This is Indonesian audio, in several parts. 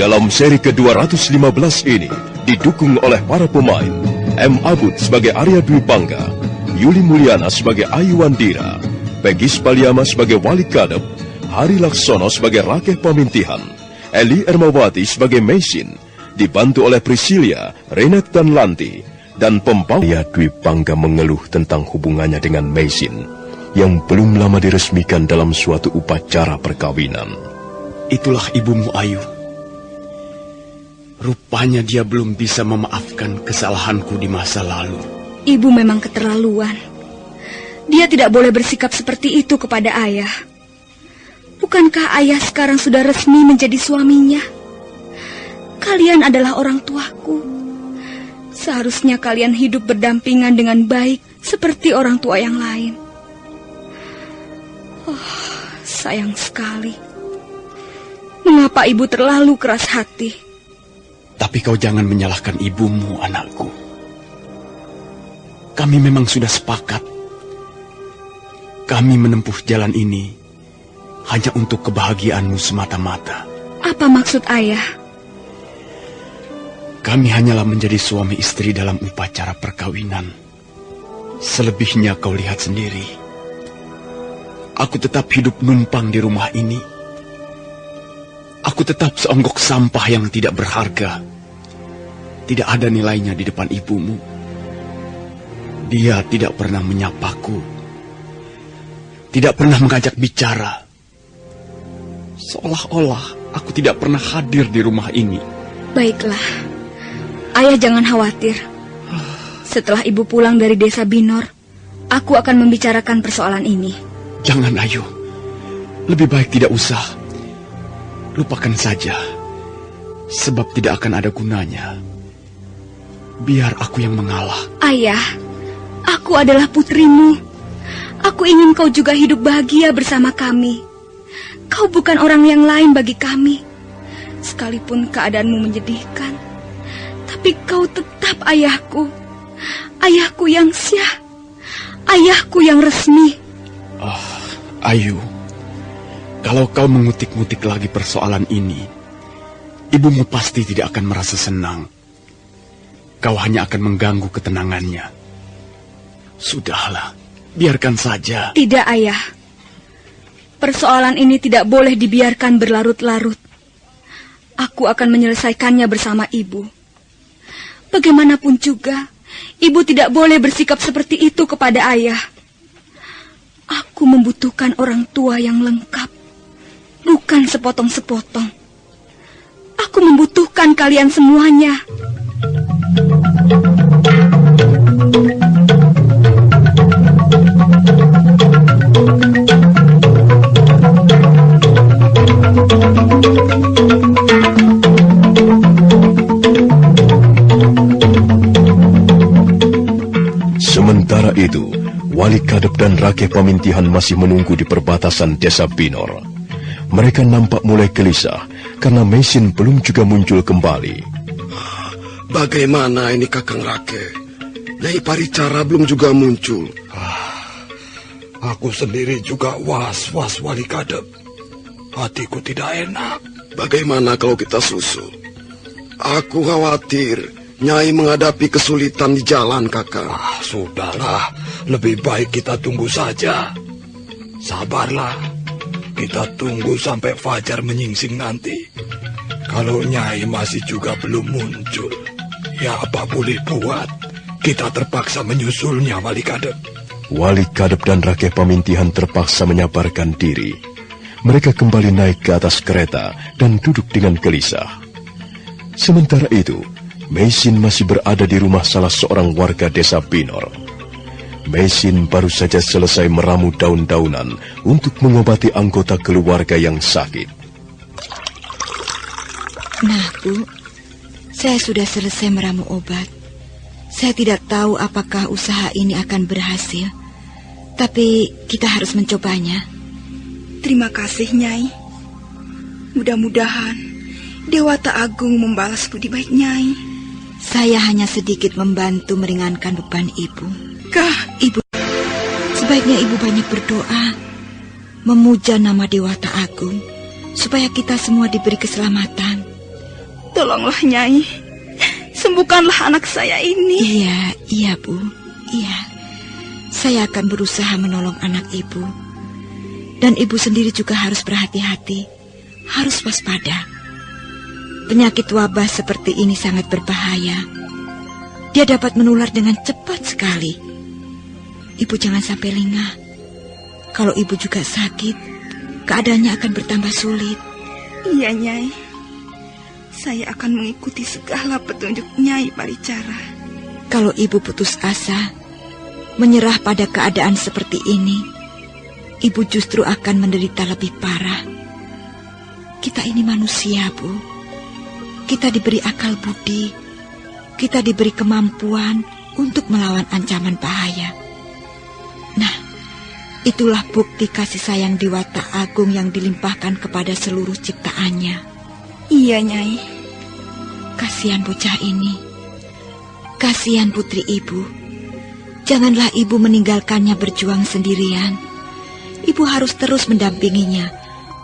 Dalam seri ke-215 ini, didukung oleh para pemain M. Abud sebagai Arya Dwi Pangga, Yuli Mulyana sebagai Ayu Wandira, Peggy Spaliama sebagai Wali Kadep, Hari Laksono sebagai Rakeh Pamintihan, Eli Ermawati sebagai Mesin, dibantu oleh Priscilia, Renet dan Lanti, dan pembawa Arya Dwi Pangga mengeluh tentang hubungannya dengan Mesin yang belum lama diresmikan dalam suatu upacara perkawinan. Itulah ibumu, Ayu. Rupanya dia belum bisa memaafkan kesalahanku di masa lalu. Ibu memang keterlaluan. Dia tidak boleh bersikap seperti itu kepada ayah. Bukankah ayah sekarang sudah resmi menjadi suaminya? Kalian adalah orang tuaku. Seharusnya kalian hidup berdampingan dengan baik seperti orang tua yang lain. Oh, sayang sekali. Mengapa ibu terlalu keras hati? Tapi kau jangan menyalahkan ibumu, anakku. Kami memang sudah sepakat. Kami menempuh jalan ini hanya untuk kebahagiaanmu semata-mata. Apa maksud ayah? Kami hanyalah menjadi suami istri dalam upacara perkawinan. Selebihnya kau lihat sendiri. Aku tetap hidup numpang di rumah ini. Aku tetap seonggok sampah yang tidak berharga. Tidak ada nilainya di depan ibumu. Dia tidak pernah menyapaku. Tidak pernah mengajak bicara. Seolah-olah aku tidak pernah hadir di rumah ini. Baiklah. Ayah jangan khawatir. Setelah ibu pulang dari desa Binor, aku akan membicarakan persoalan ini. Jangan, Ayu. Lebih baik tidak usah. Lupakan saja. Sebab tidak akan ada gunanya. Biar aku yang mengalah. Ayah, aku adalah putrimu. Aku ingin kau juga hidup bahagia bersama kami. Kau bukan orang yang lain bagi kami. Sekalipun keadaanmu menyedihkan, tapi kau tetap ayahku. Ayahku yang syah. Ayahku yang resmi. Ayu, kalau kau mengutik-ngutik lagi persoalan ini, ibumu pasti tidak akan merasa senang. Kau hanya akan mengganggu ketenangannya. Sudahlah, biarkan saja. Tidak, ayah. Persoalan ini tidak boleh dibiarkan berlarut-larut. Aku akan menyelesaikannya bersama ibu. Bagaimanapun juga, ibu tidak boleh bersikap seperti itu kepada ayah. Aku membutuhkan orang tua yang lengkap, bukan sepotong-sepotong. Aku membutuhkan kalian semuanya. Sementara itu, Wali Kadep dan Rakeh Pamintihan masih menunggu di perbatasan desa Binor. Mereka nampak mulai gelisah karena Mesin belum juga muncul kembali. Bagaimana ini Kakang Rakeh? Nyai Paricara belum juga muncul. Aku sendiri juga was-was, Wali Kadep. Hatiku tidak enak. Bagaimana kalau kita susul? Aku khawatir Nyai menghadapi kesulitan di jalan, Kakang. Sudahlah, lebih baik kita tunggu saja. Sabarlah, kita tunggu sampai fajar menyingsing nanti. Kalau Nyai masih juga belum muncul, ya apa boleh buat, kita terpaksa menyusulnya, Wali Kadep. Wali Kadep dan Rakeh Pamintihan terpaksa menyabarkan diri. Mereka kembali naik ke atas kereta dan duduk dengan gelisah. Sementara itu, Mesin masih berada di rumah salah seorang warga desa Binor. Mesin baru saja selesai meramu daun-daunan untuk mengobati anggota keluarga yang sakit. Nah, Bu, saya sudah selesai meramu obat. Saya tidak tahu apakah usaha ini akan berhasil, tapi kita harus mencobanya. Terima kasih, Nyai. Mudah-mudahan Dewata Agung membalas budi baik Nyai. Saya hanya sedikit membantu meringankan beban Ibu. Ibu, sebaiknya Ibu banyak berdoa, memuja nama Dewata Agung, supaya kita semua diberi keselamatan. Tolonglah Nyai, sembuhkanlah anak saya ini. Iya Bu, iya. Saya akan berusaha menolong anak Ibu. Dan Ibu sendiri juga harus berhati-hati, harus waspada. Penyakit wabah seperti ini sangat berbahaya. Dia dapat menular dengan cepat sekali. Ibu jangan sampai lengah. Kalau Ibu juga sakit, keadaannya akan bertambah sulit. Iya Nyai, saya akan mengikuti segala petunjuk Nyai Paricara. Kalau Ibu putus asa, menyerah pada keadaan seperti ini, Ibu justru akan menderita lebih parah. Kita ini manusia, Bu. Kita diberi akal budi. Kita diberi kemampuan untuk melawan ancaman bahaya. Nah, itulah bukti kasih sayang Dewata Agung yang dilimpahkan kepada seluruh ciptaannya. Iya, Nyai. Kasihan bocah ini. Kasihan putri Ibu. Janganlah Ibu meninggalkannya berjuang sendirian. Ibu harus terus mendampinginya,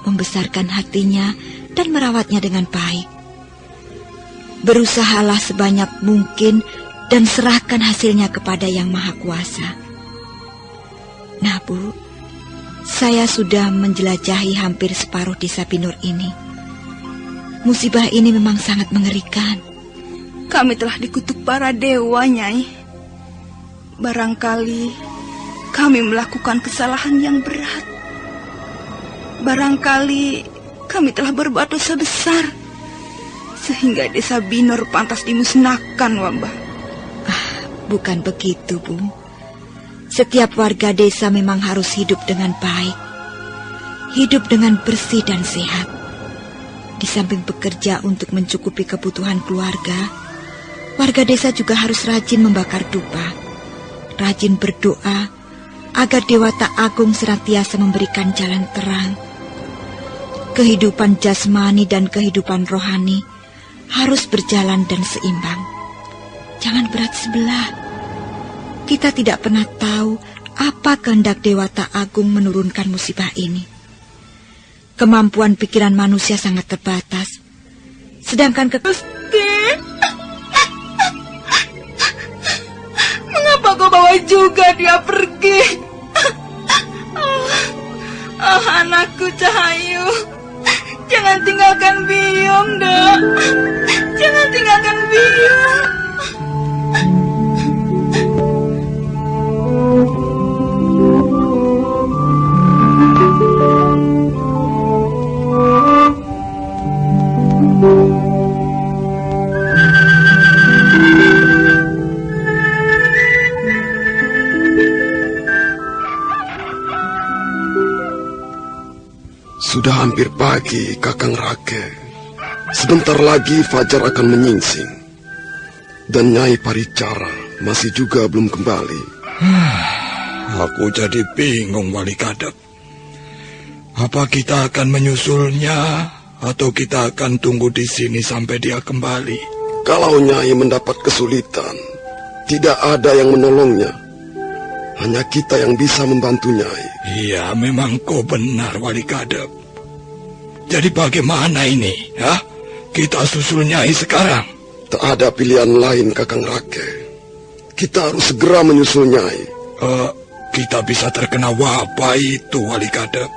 membesarkan hatinya, dan merawatnya dengan baik. Berusahalah sebanyak mungkin dan serahkan hasilnya kepada Yang Maha Kuasa. Nah, Bu, saya sudah menjelajahi hampir separuh desa Binur ini. Musibah ini memang sangat mengerikan. Kami telah dikutuk para dewa, Nyai. Barangkali kami melakukan kesalahan yang berat. Barangkali kami telah berbuat dosa besar, sehingga desa Binur pantas dimusnahkan wabah. Bukan begitu, Bu. Setiap warga desa memang harus hidup dengan baik, hidup dengan bersih dan sehat. Di samping bekerja untuk mencukupi kebutuhan keluarga, warga desa juga harus rajin membakar dupa, rajin berdoa, agar Dewata Agung senantiasa memberikan jalan terang. Kehidupan jasmani dan kehidupan rohani harus berjalan dan seimbang. Jangan berat sebelah. Kita tidak pernah tahu apa kehendak Dewata Agung menurunkan musibah ini. Kemampuan pikiran manusia sangat terbatas. Sedangkan Mengapa kau bawa juga dia pergi? Anakku Cahayu, jangan tinggalkan Biung, Dok. Jangan tinggalkan Biung. Sudah hampir pagi, Kakang Rake. Sebentar lagi fajar akan menyingsing. Dan Nyai Paricara masih juga belum kembali. Aku jadi bingung, Wali Kadep. Apa kita akan menyusulnya atau kita akan tunggu di sini sampai dia kembali? Kalau Nyai mendapat kesulitan, tidak ada yang menolongnya. Hanya kita yang bisa membantu Nyai. Iya, memang kau benar, Wali Kadep. Jadi bagaimana ini, ya? Kita susul Nyai sekarang. Tak ada pilihan lain, Kakang Rake. Kita harus segera menyusul Nyai. Kita bisa terkena wabah itu, Wali Kadep.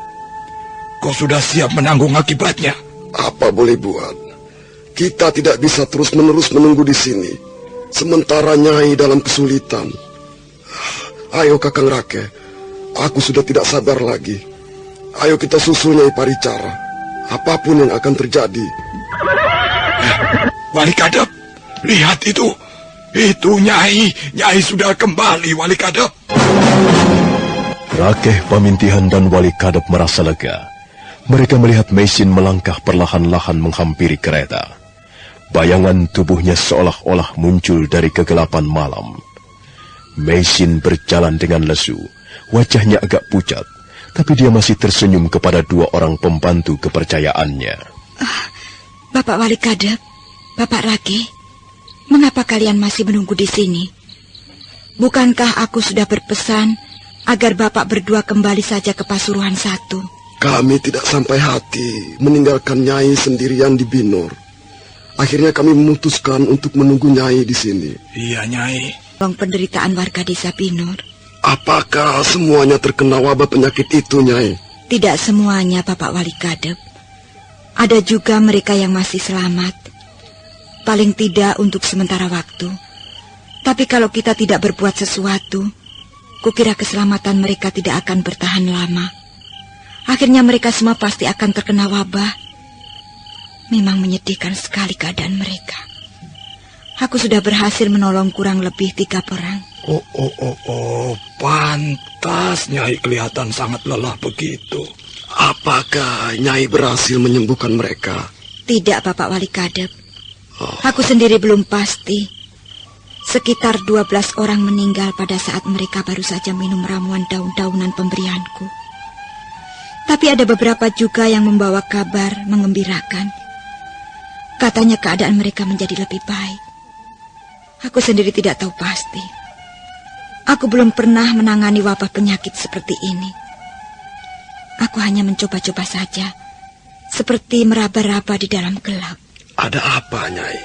Kau sudah siap menanggung akibatnya? Apa boleh buat? Kita tidak bisa terus-menerus menunggu di sini. Sementara Nyai dalam kesulitan. Ayo, Kakang Rake. Aku sudah tidak sabar lagi. Ayo kita susul Nyai Paricara. Apapun yang akan terjadi. Wali Kadep, lihat itu. Itu Nyai. Nyai sudah kembali, Wali Kadep. Rakeh Pamintihan dan Wali Kadep merasa lega. Mereka melihat Meisin melangkah perlahan-lahan menghampiri kereta. Bayangan tubuhnya seolah-olah muncul dari kegelapan malam. Meisin berjalan dengan lesu. Wajahnya agak pucat, tapi dia masih tersenyum kepada dua orang pembantu kepercayaannya. Bapak Wali Kadep, Bapak Rake, mengapa kalian masih menunggu di sini? Bukankah aku sudah berpesan agar Bapak berdua kembali saja ke Pasuruan 1? Kami tidak sampai hati meninggalkan Nyai sendirian di Binur. Akhirnya kami memutuskan untuk menunggu Nyai di sini. Iya, Nyai. Tolong penderitaan warga desa Binor. Apakah semuanya terkena wabah penyakit itu, Nyai? Tidak semuanya, Bapak Wali Kadep. Ada juga mereka yang masih selamat. Paling tidak untuk sementara waktu. Tapi kalau kita tidak berbuat sesuatu, kukira keselamatan mereka tidak akan bertahan lama. Akhirnya mereka semua pasti akan terkena wabah. Memang menyedihkan sekali keadaan mereka. Aku sudah berhasil menolong kurang lebih 3 orang. Pantas Nyai kelihatan sangat lelah begitu. Apakah Nyai berhasil menyembuhkan mereka? Tidak, Bapak Wali Kadep. Aku sendiri belum pasti. Sekitar 12 orang meninggal pada saat mereka baru saja minum ramuan daun-daunan pemberianku. Tapi ada beberapa juga yang membawa kabar mengembirakan. Katanya keadaan mereka menjadi lebih baik. Aku sendiri tidak tahu pasti. Aku belum pernah menangani wabah penyakit seperti ini. Aku hanya mencoba-coba saja, seperti meraba-raba di dalam gelap. Ada apa, Nyai?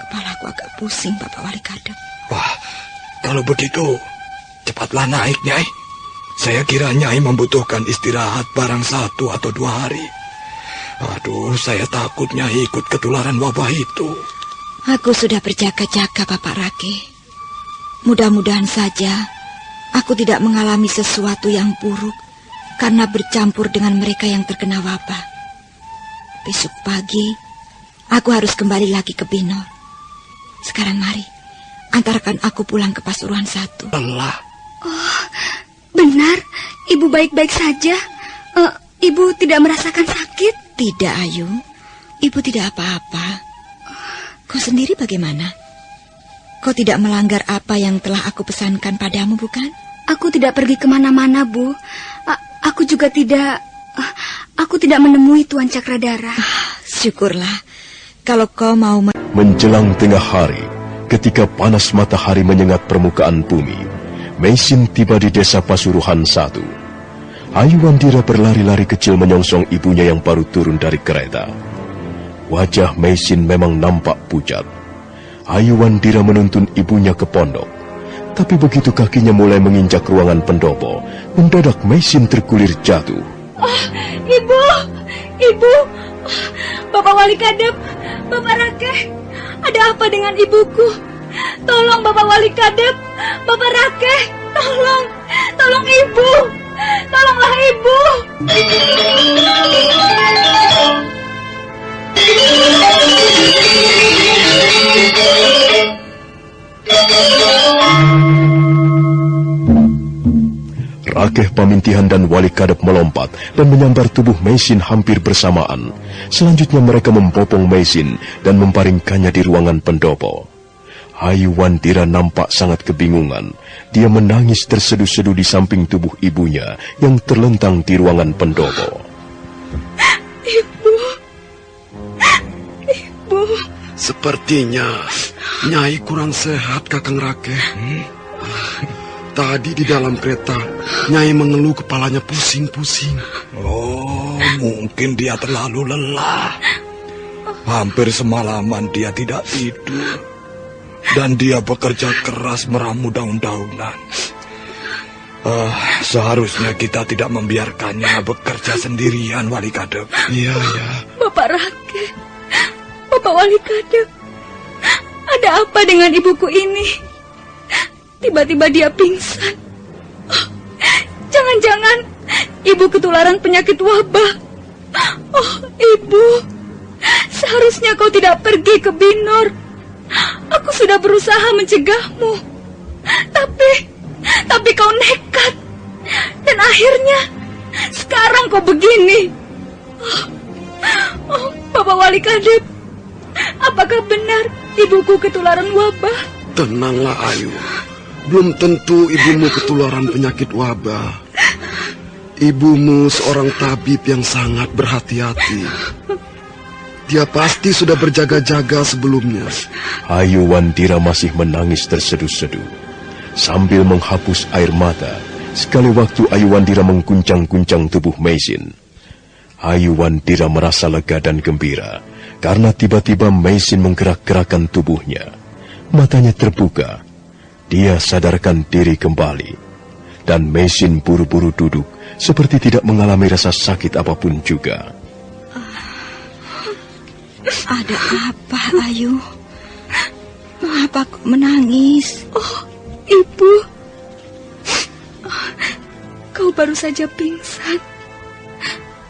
Kepalaku agak pusing, Bapak Wali Kadep. Wah, kalau begitu, cepatlah naik, Nyai. Saya kira Nyai membutuhkan istirahat barang 1 atau 2 hari. Aduh, saya takut Nyai ikut ketularan wabah itu. Aku sudah berjaga-jaga, Bapak Rake. Mudah-mudahan saja aku tidak mengalami sesuatu yang buruk karena bercampur dengan mereka yang terkena wabah. Besok pagi, aku harus kembali lagi ke Binor. Sekarang mari, antarkan aku pulang ke Pasuruan 1. Lelah. Oh, benar. Ibu baik-baik saja. Ibu tidak merasakan sakit? Tidak, Ayu. Ibu tidak apa-apa. Kau sendiri bagaimana? Kau tidak melanggar apa yang telah aku pesankan padamu, bukan? Aku tidak pergi kemana-mana, Bu. Aku juga tidak... Aku tidak menemui Tuan Cakradara. Syukurlah. Kalau kau mau... Menjelang tengah hari, ketika panas matahari menyengat permukaan bumi, Meisin tiba di desa Pasuruan 1. Ayuandira berlari-lari kecil menyongsong ibunya yang baru turun dari kereta. Wajah Meisin memang nampak pucat. Ayuandira menuntun ibunya ke pondok. Tapi begitu kakinya mulai menginjak ruangan pendopo, mendadak Meisin tergulir jatuh. Ibu! Ibu! Bapak Wali Kadep! Bapak Rake! Ada apa dengan ibuku? Tolong Bapak Wali Kadep! Bapak Rake! Tolong! Tolong Ibu! Tolonglah Ibu! Rakeh Pamintihan dan Wali Kadep melompat dan menyambar tubuh Meisin hampir bersamaan. Selanjutnya mereka membopong Meisin dan memparingkannya di ruangan pendopo. Ayuandira nampak sangat kebingungan. Dia menangis terseduh-seduh di samping tubuh ibunya yang terlentang di ruangan pendopo. Ibu. Ibu. Sepertinya Nyai kurang sehat, Kakang Rakeh. Tadi di dalam kereta, Nyai mengeluh kepalanya pusing-pusing. Oh, mungkin dia terlalu lelah. Hampir semalaman dia tidak tidur. Dan dia bekerja keras meramu daun-daunan. Seharusnya kita tidak membiarkannya bekerja sendirian, Wali Kadep. Iya, ya. Bapak Rake, Bapak Wali Kadep, ada apa dengan ibuku ini? Tiba-tiba dia pingsan. Jangan-jangan ibu ketularan penyakit wabah. Oh, Ibu, seharusnya kau tidak pergi ke Binor. Aku sudah berusaha mencegahmu. Tapi kau nekat. Dan akhirnya sekarang kau begini. Oh, Bapak Wali Kadep, apakah benar ibuku ketularan wabah? Tenanglah, Ayu. Belum tentu ibumu ketularan penyakit wabah. Ibumu seorang tabib yang sangat berhati-hati. Dia pasti sudah berjaga-jaga sebelumnya. Ayuandira masih menangis terseduh-seduh. Sambil menghapus air mata, sekali waktu Ayuandira mengguncang-guncang tubuh Meisin. Ayuandira merasa lega dan gembira. Karena tiba-tiba Meisin menggerak-gerakkan tubuhnya. Matanya terbuka. Dia sadarkan diri kembali. Dan Meisin buru-buru duduk seperti tidak mengalami rasa sakit apapun juga. Ada apa, Ayu? Mengapa kau menangis? Oh, Ibu. Kau baru saja pingsan.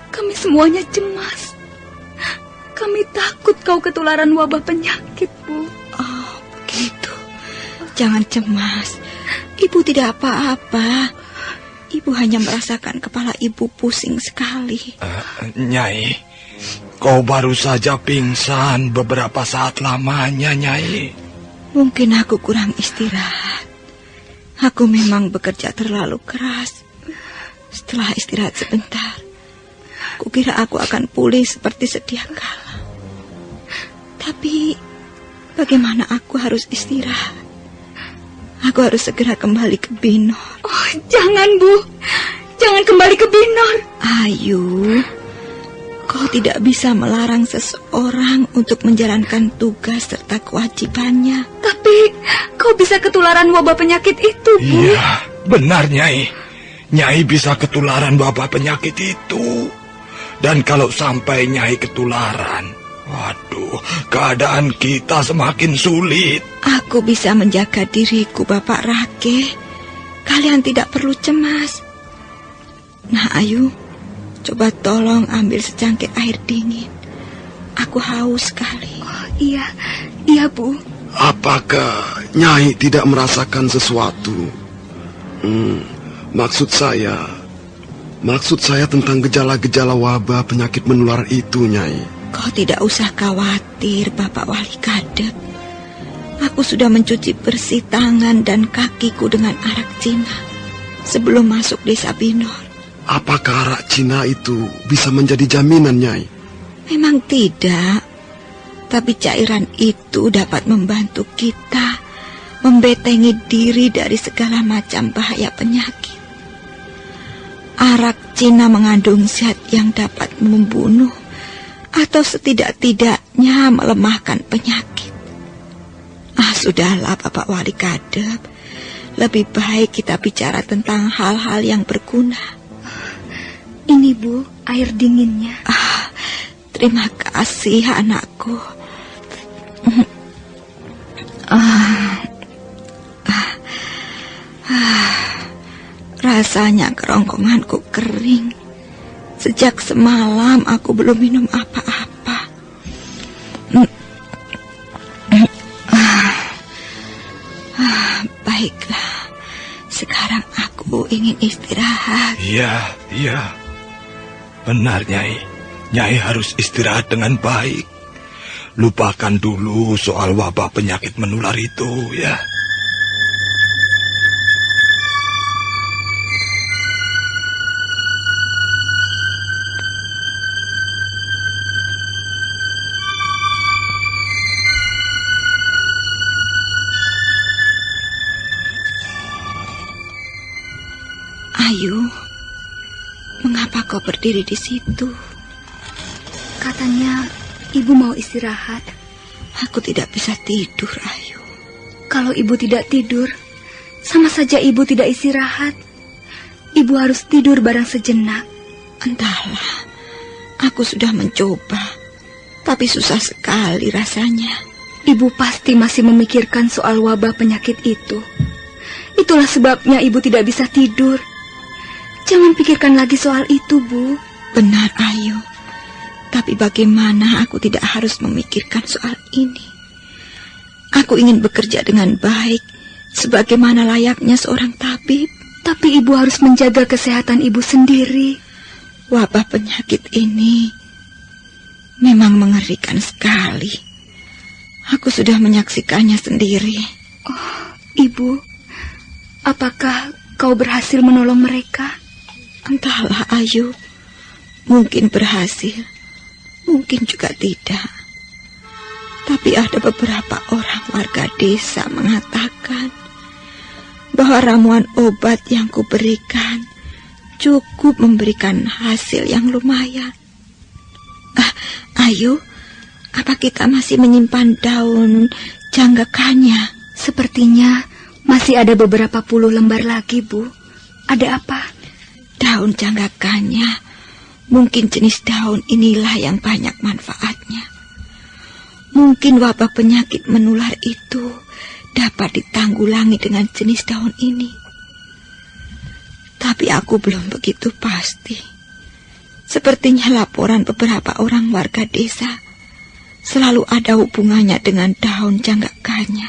Kami semuanya cemas. Kami takut kau ketularan wabah penyakit, Bu. Oh, begitu. Jangan cemas. Ibu tidak apa-apa. Ibu hanya merasakan kepala ibu pusing sekali. Nyai, kau baru saja pingsan beberapa saat lamanya, Nyai. Mungkin aku kurang istirahat. Aku memang bekerja terlalu keras. Setelah istirahat sebentar, kukira aku akan pulih seperti sedia kala. Tapi bagaimana aku harus istirahat? Aku harus segera kembali ke Binor. Oh, jangan, Bu. Jangan kembali ke Binor. Ayu, kau tidak bisa melarang seseorang untuk menjalankan tugas serta kewajibannya. Tapi kau bisa ketularan wabah penyakit itu, Bu. Iya, benar, Nyai. Nyai bisa ketularan wabah penyakit itu. Dan kalau sampai Nyai ketularan, waduh, keadaan kita semakin sulit. Aku bisa menjaga diriku, Bapak Rake. Kalian tidak perlu cemas. Nah, Ayu, coba tolong ambil secangkir air dingin. Aku haus sekali. Oh, iya, iya, Bu. Apakah Nyai tidak merasakan sesuatu? Maksud saya tentang gejala-gejala wabah penyakit menular itu, Nyai. Kau tidak usah khawatir, Bapak Wali Kadep. Aku sudah mencuci bersih tangan dan kakiku dengan arak Cina sebelum masuk desa Binor. Apakah arak Cina itu bisa menjadi jaminan, Nyai? Memang tidak, tapi cairan itu dapat membantu kita membentengi diri dari segala macam bahaya penyakit. Arak Cina mengandung zat yang dapat membunuh atau setidak-tidaknya melemahkan penyakit. Sudahlah, Bapak Wali Kadep. Lebih baik kita bicara tentang hal-hal yang berguna. Ini, Bu, air dinginnya. Terima kasih, anakku. Rasanya kerongkonganku kering. Sejak semalam aku belum minum apa-apa. Baiklah, sekarang aku ingin istirahat. Iya. Benar, Nyai. Nyai harus istirahat dengan baik. Lupakan dulu soal wabah penyakit menular itu, ya. Ayu, mengapa kau berdiri di situ? Katanya Ibu mau istirahat. Aku tidak bisa tidur, Ayu. Kalau Ibu tidak tidur, sama saja Ibu tidak istirahat. Ibu harus tidur barang sejenak. Entahlah, aku sudah mencoba, tapi susah sekali rasanya. Ibu pasti masih memikirkan soal wabah penyakit itu. Itulah sebabnya Ibu tidak bisa tidur. Jangan pikirkan lagi soal itu, Bu. Benar, Ayu. Tapi bagaimana aku tidak harus memikirkan soal ini? Aku ingin bekerja dengan baik, sebagaimana layaknya seorang tabib. Tapi Ibu harus menjaga kesehatan Ibu sendiri. Wabah penyakit ini memang mengerikan sekali. Aku sudah menyaksikannya sendiri. Oh, Ibu, apakah kau berhasil menolong mereka? Entahlah, Ayu. Mungkin berhasil, mungkin juga tidak. Tapi ada beberapa orang warga desa mengatakan bahwa ramuan obat yang kuberikan cukup memberikan hasil yang lumayan. Ayu, Apa kita masih menyimpan daun janggakanya? Sepertinya masih ada beberapa puluh lembar lagi, Bu. Ada apa? Daun janggakanya. Mungkin jenis daun inilah yang banyak manfaatnya. Mungkin wabah penyakit menular itu dapat ditanggulangi dengan jenis daun ini. Tapi aku belum begitu pasti. Sepertinya laporan beberapa orang warga desa selalu ada hubungannya dengan daun janggakanya.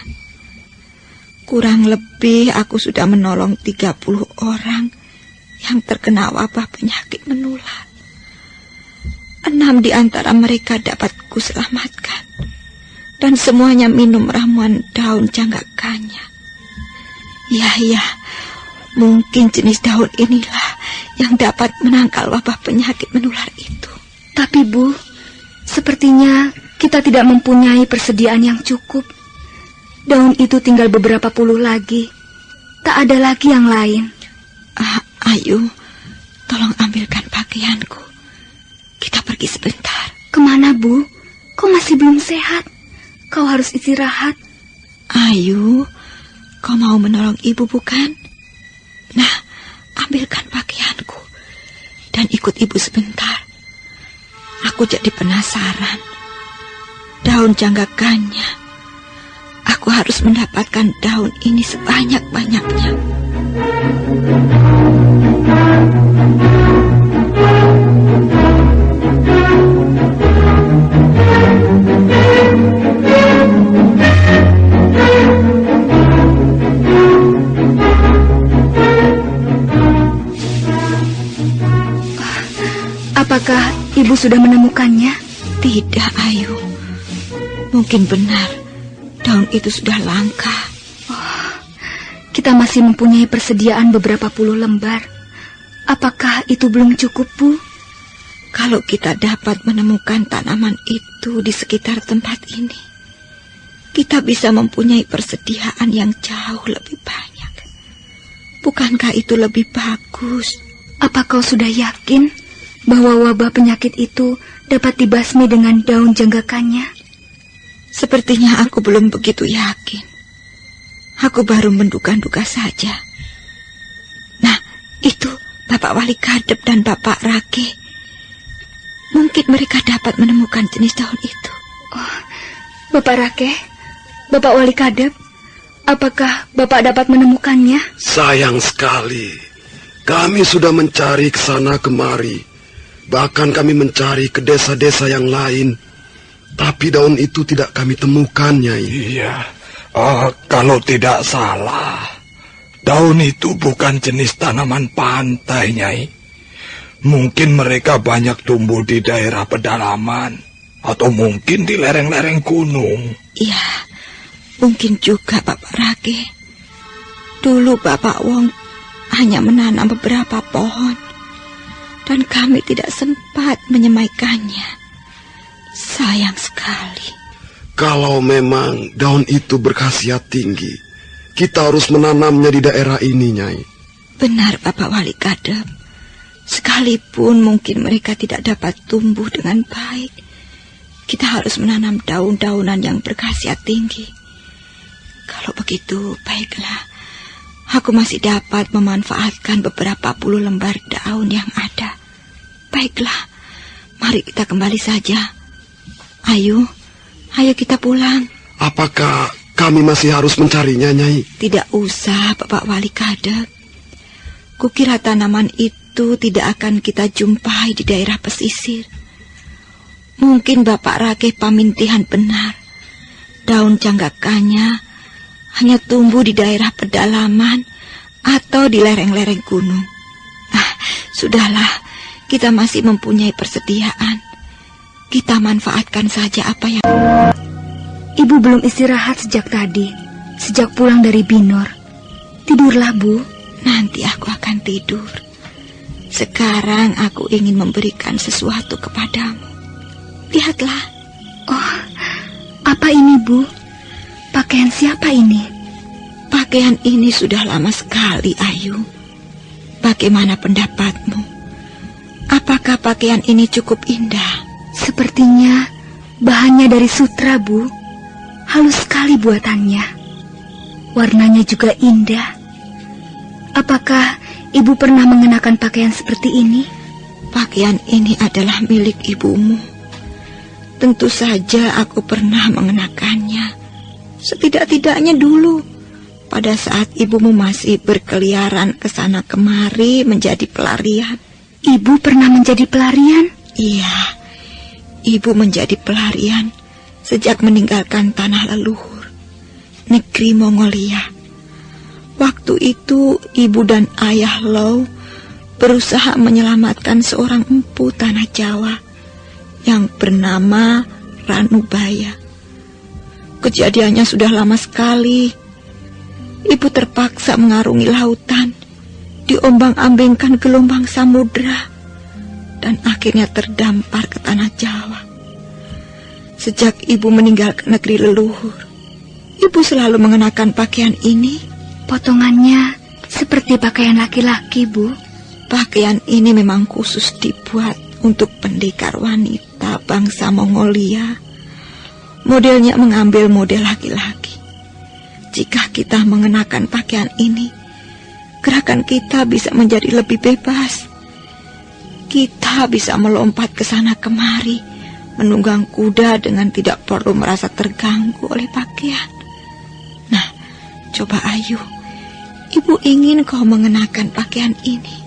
Kurang lebih aku sudah menolong 30 orang yang terkena wabah penyakit menular. 6 di antara mereka dapat kuselamatkan. Dan semuanya minum ramuan daun janggakanya. Ya, mungkin jenis daun inilah yang dapat menangkal wabah penyakit menular itu. Tapi Bu, sepertinya kita tidak mempunyai persediaan yang cukup. Daun itu tinggal beberapa puluh lagi. Tak ada lagi yang lain. Ayu, tolong ambilkan pakaianku. Kita pergi sebentar. Kemana, Bu? Kau masih belum sehat. Kau harus istirahat. Ayu, kau mau menolong ibu bukan? Nah, ambilkan pakaianku dan ikut ibu sebentar. Aku jadi penasaran. Daun janggakanya. Aku harus mendapatkan daun ini sebanyak-banyaknya. Apakah ibu sudah menemukannya? Tidak, Ayu. Mungkin benar, daun itu sudah langka. Kita masih mempunyai persediaan beberapa puluh lembar. Apakah itu belum cukup, Bu? Kalau kita dapat menemukan tanaman itu di sekitar tempat ini, kita bisa mempunyai persediaan yang jauh lebih banyak. Bukankah itu lebih bagus? Apa kau sudah yakin bahwa wabah penyakit itu dapat dibasmi dengan daun janggakannya? Sepertinya aku belum begitu yakin. Aku baru menduga-duga saja. Nah, itu Bapak Wali Kadep dan Bapak Rake. Mungkin mereka dapat menemukan jenis daun itu. Oh, Bapak Rake, Bapak Wali Kadep, apakah Bapak dapat menemukannya? Sayang sekali. Kami sudah mencari ke sana kemari. Bahkan kami mencari ke desa-desa yang lain. Tapi daun itu tidak kami temukan, Nyai. Iya, kalau tidak salah, daun itu bukan jenis tanaman pantai, Nyai. Mungkin mereka banyak tumbuh di daerah pedalaman, atau mungkin di lereng-lereng gunung. Iya, mungkin juga Bapak Rake. Dulu Bapak Wong hanya menanam beberapa pohon, dan kami tidak sempat menyemaikannya. Sayang sekali. Kalau memang daun itu berkhasiat tinggi, kita harus menanamnya di daerah ini, Nyai. Benar, Bapak Wali Kadep. Sekalipun mungkin mereka tidak dapat tumbuh dengan baik, kita harus menanam daun-daunan yang berkhasiat tinggi. Kalau begitu, baiklah. Aku masih dapat memanfaatkan beberapa puluh lembar daun yang ada. Baiklah, mari kita kembali saja. Ayo kita pulang. Apakah kami masih harus mencarinya, Nyai? Tidak usah, Bapak Wali Kadep. Kukira tanaman itu tidak akan kita jumpai di daerah pesisir. Mungkin Bapak Rake pamintihan benar. Daun janggakannya hanya tumbuh di daerah pedalaman atau di lereng-lereng gunung. Sudahlah, kita masih mempunyai persediaan. Kita manfaatkan saja apa yang... Ibu belum istirahat sejak tadi, sejak pulang dari Binor. Tidurlah, Bu. Nanti aku akan tidur. Sekarang aku ingin memberikan sesuatu kepadamu. Lihatlah. Oh, apa ini, Bu? Pakaian siapa ini? Pakaian ini sudah lama sekali, Ayu. Bagaimana pendapatmu? Apakah pakaian ini cukup indah? Sepertinya Bahannya dari sutra, Bu. Halus sekali buatannya. Warnanya juga indah. Apakah Ibu pernah mengenakan pakaian seperti ini? Pakaian ini adalah milik ibumu. Tentu saja aku pernah mengenakannya. Setidak-tidaknya dulu, pada saat ibumu masih berkeliaran ke sana kemari menjadi pelarian. Ibu pernah menjadi pelarian? Iya, ibu menjadi pelarian sejak meninggalkan tanah leluhur, negeri Mongolia. Waktu itu ibu dan ayah Lau berusaha menyelamatkan seorang empu tanah Jawa yang bernama Ranubaya. Kejadiannya sudah lama sekali. Ibu terpaksa mengarungi lautan, diombang-ambingkan gelombang samudra, dan akhirnya terdampar ke tanah Jawa. Sejak ibu meninggalkan negeri leluhur, ibu selalu mengenakan pakaian ini. Potongannya seperti pakaian laki-laki, Bu. Pakaian ini memang khusus dibuat untuk pendekar wanita bangsa Mongolia. Modelnya mengambil model laki-laki. Jika kita mengenakan pakaian ini, gerakan kita bisa menjadi lebih bebas. Kita bisa melompat ke sana kemari, menunggang kuda dengan tidak perlu merasa terganggu oleh pakaian. Nah, coba Ayu, ibu ingin kau mengenakan pakaian ini.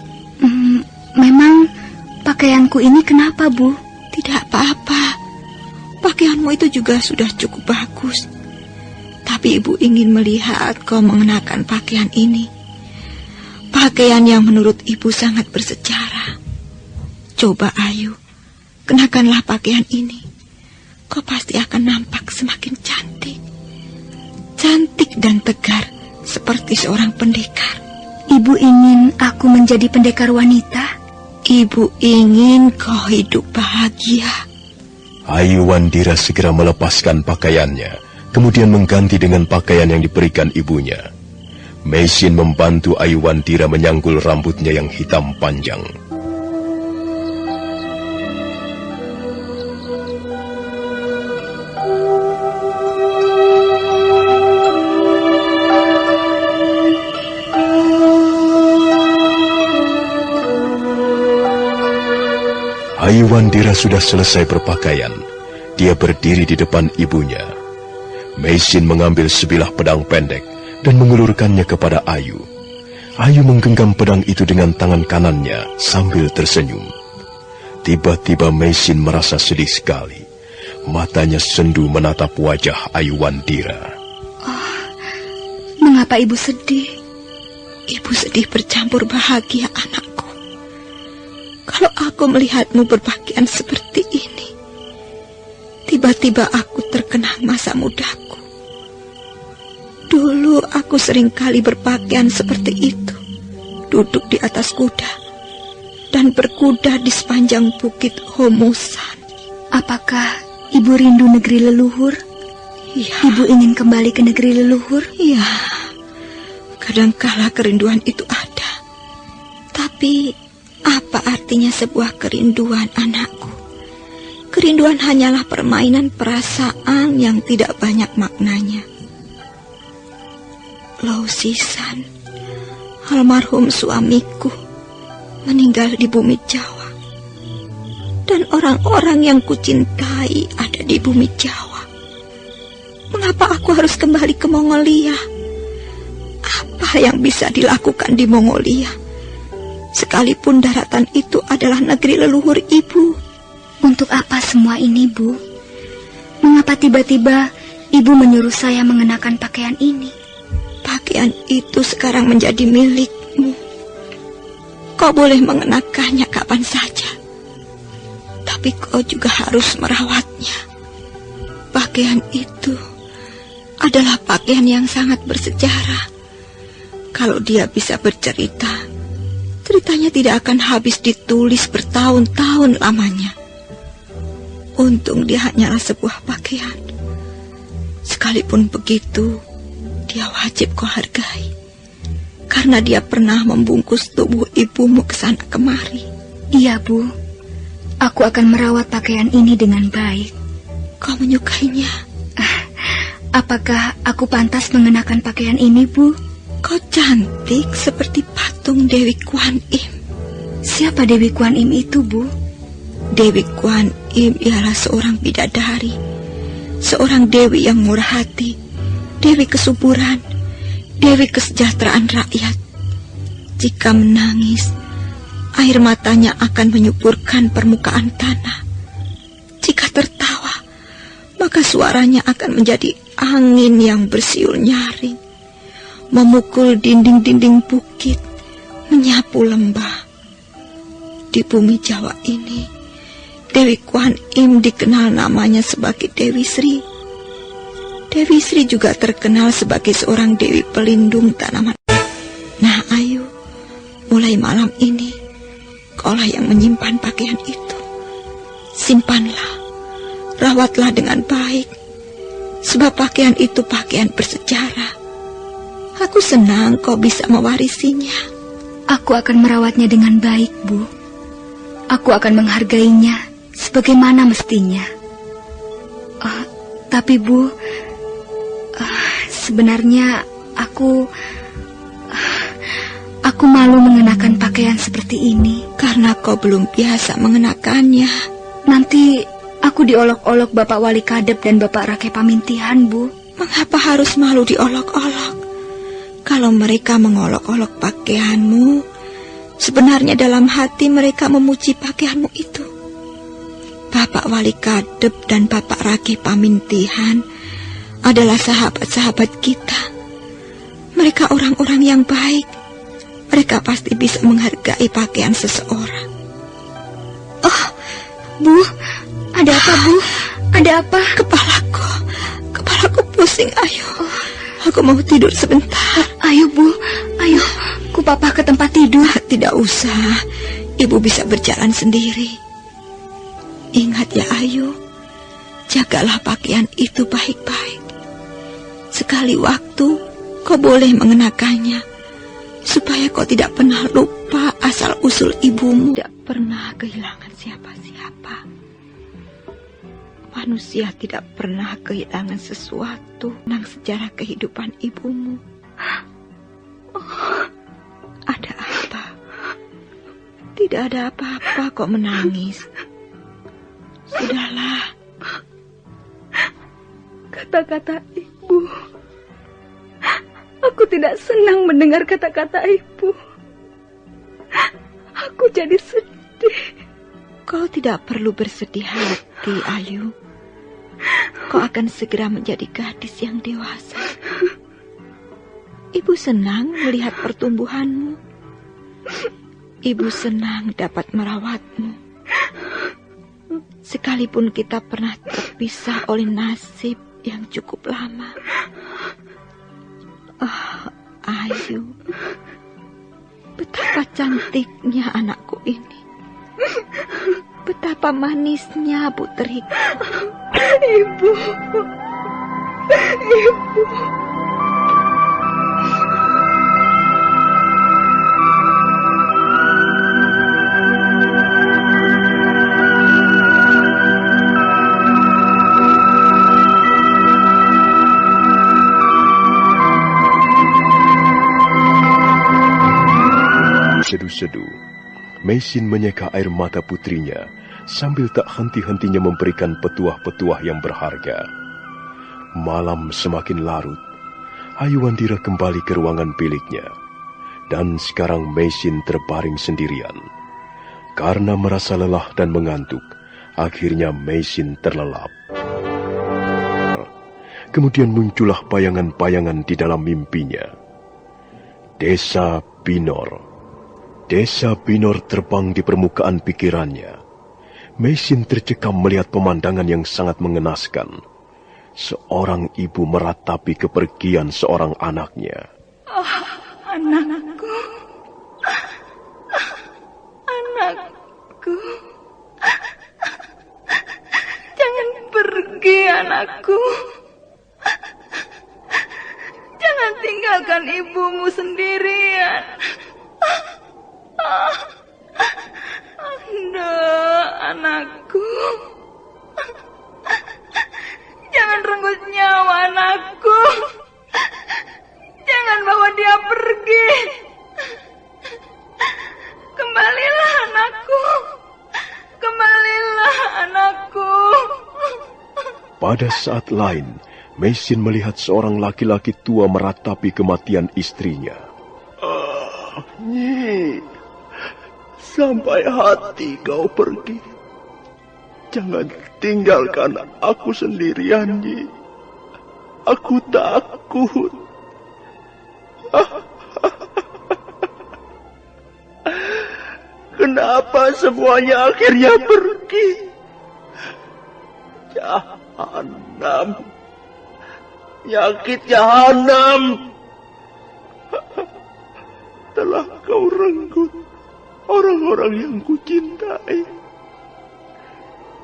Memang pakaianku ini kenapa, Bu? Tidak apa-apa. Pakaianmu itu juga sudah cukup bagus. Tapi ibu ingin melihat kau mengenakan pakaian ini. Pakaian yang menurut ibu sangat bersejarah. Coba Ayu, kenakanlah pakaian ini. Kau pasti akan nampak semakin cantik. Cantik dan tegar seperti seorang pendekar. Ibu ingin aku menjadi pendekar wanita? Ibu ingin kau hidup bahagia. Ayu Wandira segera melepaskan pakaiannya, kemudian mengganti dengan pakaian yang diberikan ibunya. Meisin membantu Ayu Wandira menyanggul rambutnya yang hitam panjang. Ayu Wandira sudah selesai berpakaian. Dia berdiri di depan ibunya. Meisin mengambil sebilah pedang pendek dan mengulurkannya kepada Ayu. Ayu menggenggam pedang itu dengan tangan kanannya sambil tersenyum. Tiba-tiba Meisin merasa sedih sekali. Matanya sendu menatap wajah Ayu Wandira. Oh, mengapa ibu sedih? Ibu sedih bercampur bahagia, anakku. Kalau aku melihatmu berpakaian seperti ini, tiba-tiba aku terkenang masa mudaku. Dulu aku seringkali berpakaian seperti itu, duduk di atas kuda dan berkuda di sepanjang bukit Homusan. Apakah ibu rindu negeri leluhur? Ya. Ibu ingin kembali ke negeri leluhur? Ya, kadangkala kerinduan itu ada. Tapi apa artinya sebuah kerinduan, anakku? Kerinduan hanyalah permainan perasaan yang tidak banyak maknanya. Lau Sisan, almarhum suamiku, meninggal di bumi Jawa. Dan orang-orang yang kucintai ada di bumi Jawa. Mengapa aku harus kembali ke Mongolia? Apa yang bisa dilakukan di Mongolia? Sekalipun daratan itu adalah negeri leluhur ibu. Untuk apa semua ini, Bu? Mengapa tiba-tiba ibu menyuruh saya mengenakan pakaian ini? Pakaian itu sekarang menjadi milikmu. Kau boleh mengenakannya kapan saja. Tapi kau juga harus merawatnya. Pakaian itu adalah pakaian yang sangat bersejarah. Kalau dia bisa bercerita, ceritanya tidak akan habis ditulis bertahun-tahun lamanya. Untung dia hanyalah sebuah pakaian. Sekalipun begitu, dia wajib kau hargai. Karena dia pernah membungkus tubuh ibumu ke sana kemari. Iya, Bu. Aku akan merawat pakaian ini dengan baik. kau menyukainya? Apakah aku pantas mengenakan pakaian ini, Bu? Kau cantik seperti patung Dewi Kuan Im. Siapa Dewi Kuan Im itu, Bu? Dewi Kuan Im ialah seorang bidadari, seorang dewi yang murah hati, dewi kesuburan, dewi kesejahteraan rakyat. Jika menangis, air matanya akan menyuburkan permukaan tanah. Jika tertawa, maka suaranya akan menjadi angin yang bersiul nyaring, memukul dinding-dinding bukit, menyapu lembah. Di bumi Jawa ini, Dewi Kuan Im dikenal namanya sebagai Dewi Sri. Dewi Sri juga terkenal sebagai seorang dewi pelindung tanaman. Nah, Ayu, mulai malam ini, kaulah yang menyimpan pakaian itu. Simpanlah, rawatlah dengan baik, sebab pakaian itu pakaian bersejarah. Aku senang kau bisa mewarisinya. Aku akan merawatnya dengan baik, Bu. Aku akan menghargainya sebagaimana mestinya. Tapi Bu, sebenarnya aku malu mengenakan pakaian seperti ini. Karena kau belum biasa mengenakannya. Nanti aku diolok-olok Bapak Wali Kadep dan Bapak Rake Pamintihan, Bu. Mengapa harus malu diolok-olok? Kalau mereka mengolok-olok pakaianmu, sebenarnya dalam hati mereka memuji pakaianmu itu. Bapak Wali Kadep dan Bapak Rake Pamintihan adalah sahabat-sahabat kita. Mereka orang-orang yang baik. Mereka pasti bisa menghargai pakaian seseorang. Oh, Bu, ada apa, Bu? Ada apa? Kepalaku pusing, Ayu. Aku mau tidur sebentar. Ayo, Bu, ayo, ku papa ke tempat tidur. Tidak usah, ibu bisa berjalan sendiri. Ingat ya, Ayu, jagalah pakaian itu baik-baik. Sekali waktu kau boleh mengenakannya, supaya kau tidak pernah lupa asal-usul ibumu. Tidak pernah kehilangan siapa-siapa. Manusia tidak pernah kehilangan sesuatu tentang sejarah kehidupan ibumu. Ada apa? Tidak ada apa-apa kok menangis. Sudahlah. Kata-kata ibu. Aku tidak senang mendengar kata-kata ibu. Aku jadi sedih. Kau tidak perlu bersedih hati, Ayu. Kau akan segera menjadi gadis yang dewasa. Ibu senang melihat pertumbuhanmu. Ibu senang dapat merawatmu. Sekalipun kita pernah terpisah oleh nasib yang cukup lama. Oh, Ayu, betapa cantiknya anakku ini. Betapa manisnya puteriku. Ibu. Seduh-seduh, Meisin menyeka air mata putrinya sambil tak henti-hentinya memberikan petuah-petuah yang berharga. Malam semakin larut, Ayuandira kembali ke ruangan biliknya. Dan sekarang Meisin terbaring sendirian. Karena merasa lelah dan mengantuk, akhirnya Meisin terlelap. Kemudian muncullah bayangan-bayangan di dalam mimpinya. Desa Binor. Desa Binor terbang di permukaan pikirannya. Meisin tercekam melihat pemandangan yang sangat mengenaskan. Seorang ibu meratapi kepergian seorang anaknya. Anakku. Anakku. Jangan pergi, anakku. Jangan tinggalkan ibumu sendirian. Anda, anakku. Pada saat lain, Meisin melihat seorang laki-laki tua meratapi kematian istrinya. Nyi, sampai hati kau pergi. Jangan tinggalkan aku sendirian, Nyi. Aku takut. Kenapa semuanya akhirnya pergi? Jahanam. Nyakit jahanam. Telah kau renggut orang-orang yang kucintai.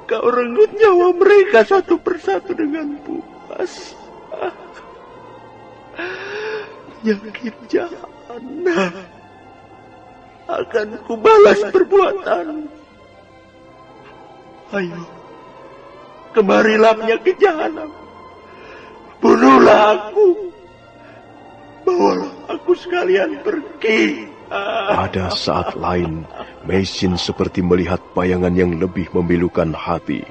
Kau renggut nyawa mereka satu persatu dengan puas. Nyakit jahanam. Akan kubalas perbuatan. Ayo, kemarilah penyakit jahanam. Bunuhlah aku. Bawalah aku sekalian pergi. Pada saat lain, Meisin seperti melihat bayangan yang lebih memilukan hati.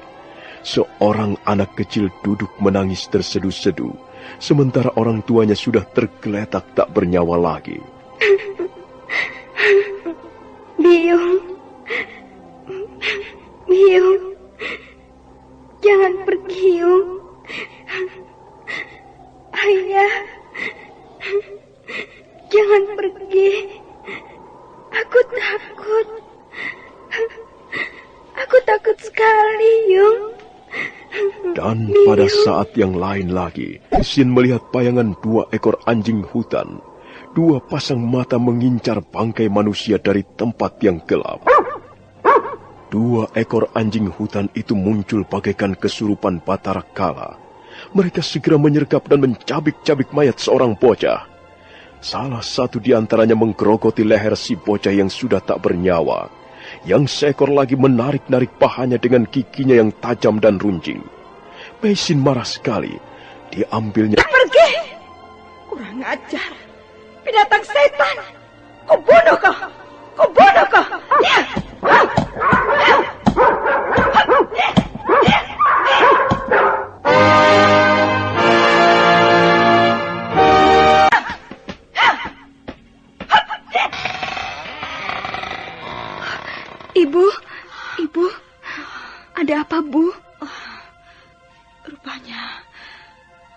Seorang anak kecil duduk menangis terseduh-seduh, sementara orang tuanya sudah tergeletak tak bernyawa lagi. Biung, Biung, jangan pergi, Yung. Ayah, jangan pergi. Aku takut. Aku takut sekali, Yung. Dan pada saat yang lain lagi, Meisin melihat bayangan 2 ekor anjing hutan. 2 pasang mata mengincar bangkai manusia dari tempat yang gelap. 2 ekor anjing hutan itu muncul bagaikan kesurupan Batara Kala. Mereka segera menyergap dan mencabik-cabik mayat seorang bocah. Salah satu di antaranya menggerogoti leher si bocah yang sudah tak bernyawa. Yang seekor lagi menarik-narik pahanya dengan giginya yang tajam dan runcing. Meisin marah sekali. Diambilnya... Pergi! Kurang ajar. Binatang setan! Kubunuh kau! Kubunuh kau! Ibu, ada apa, Bu? Rupanya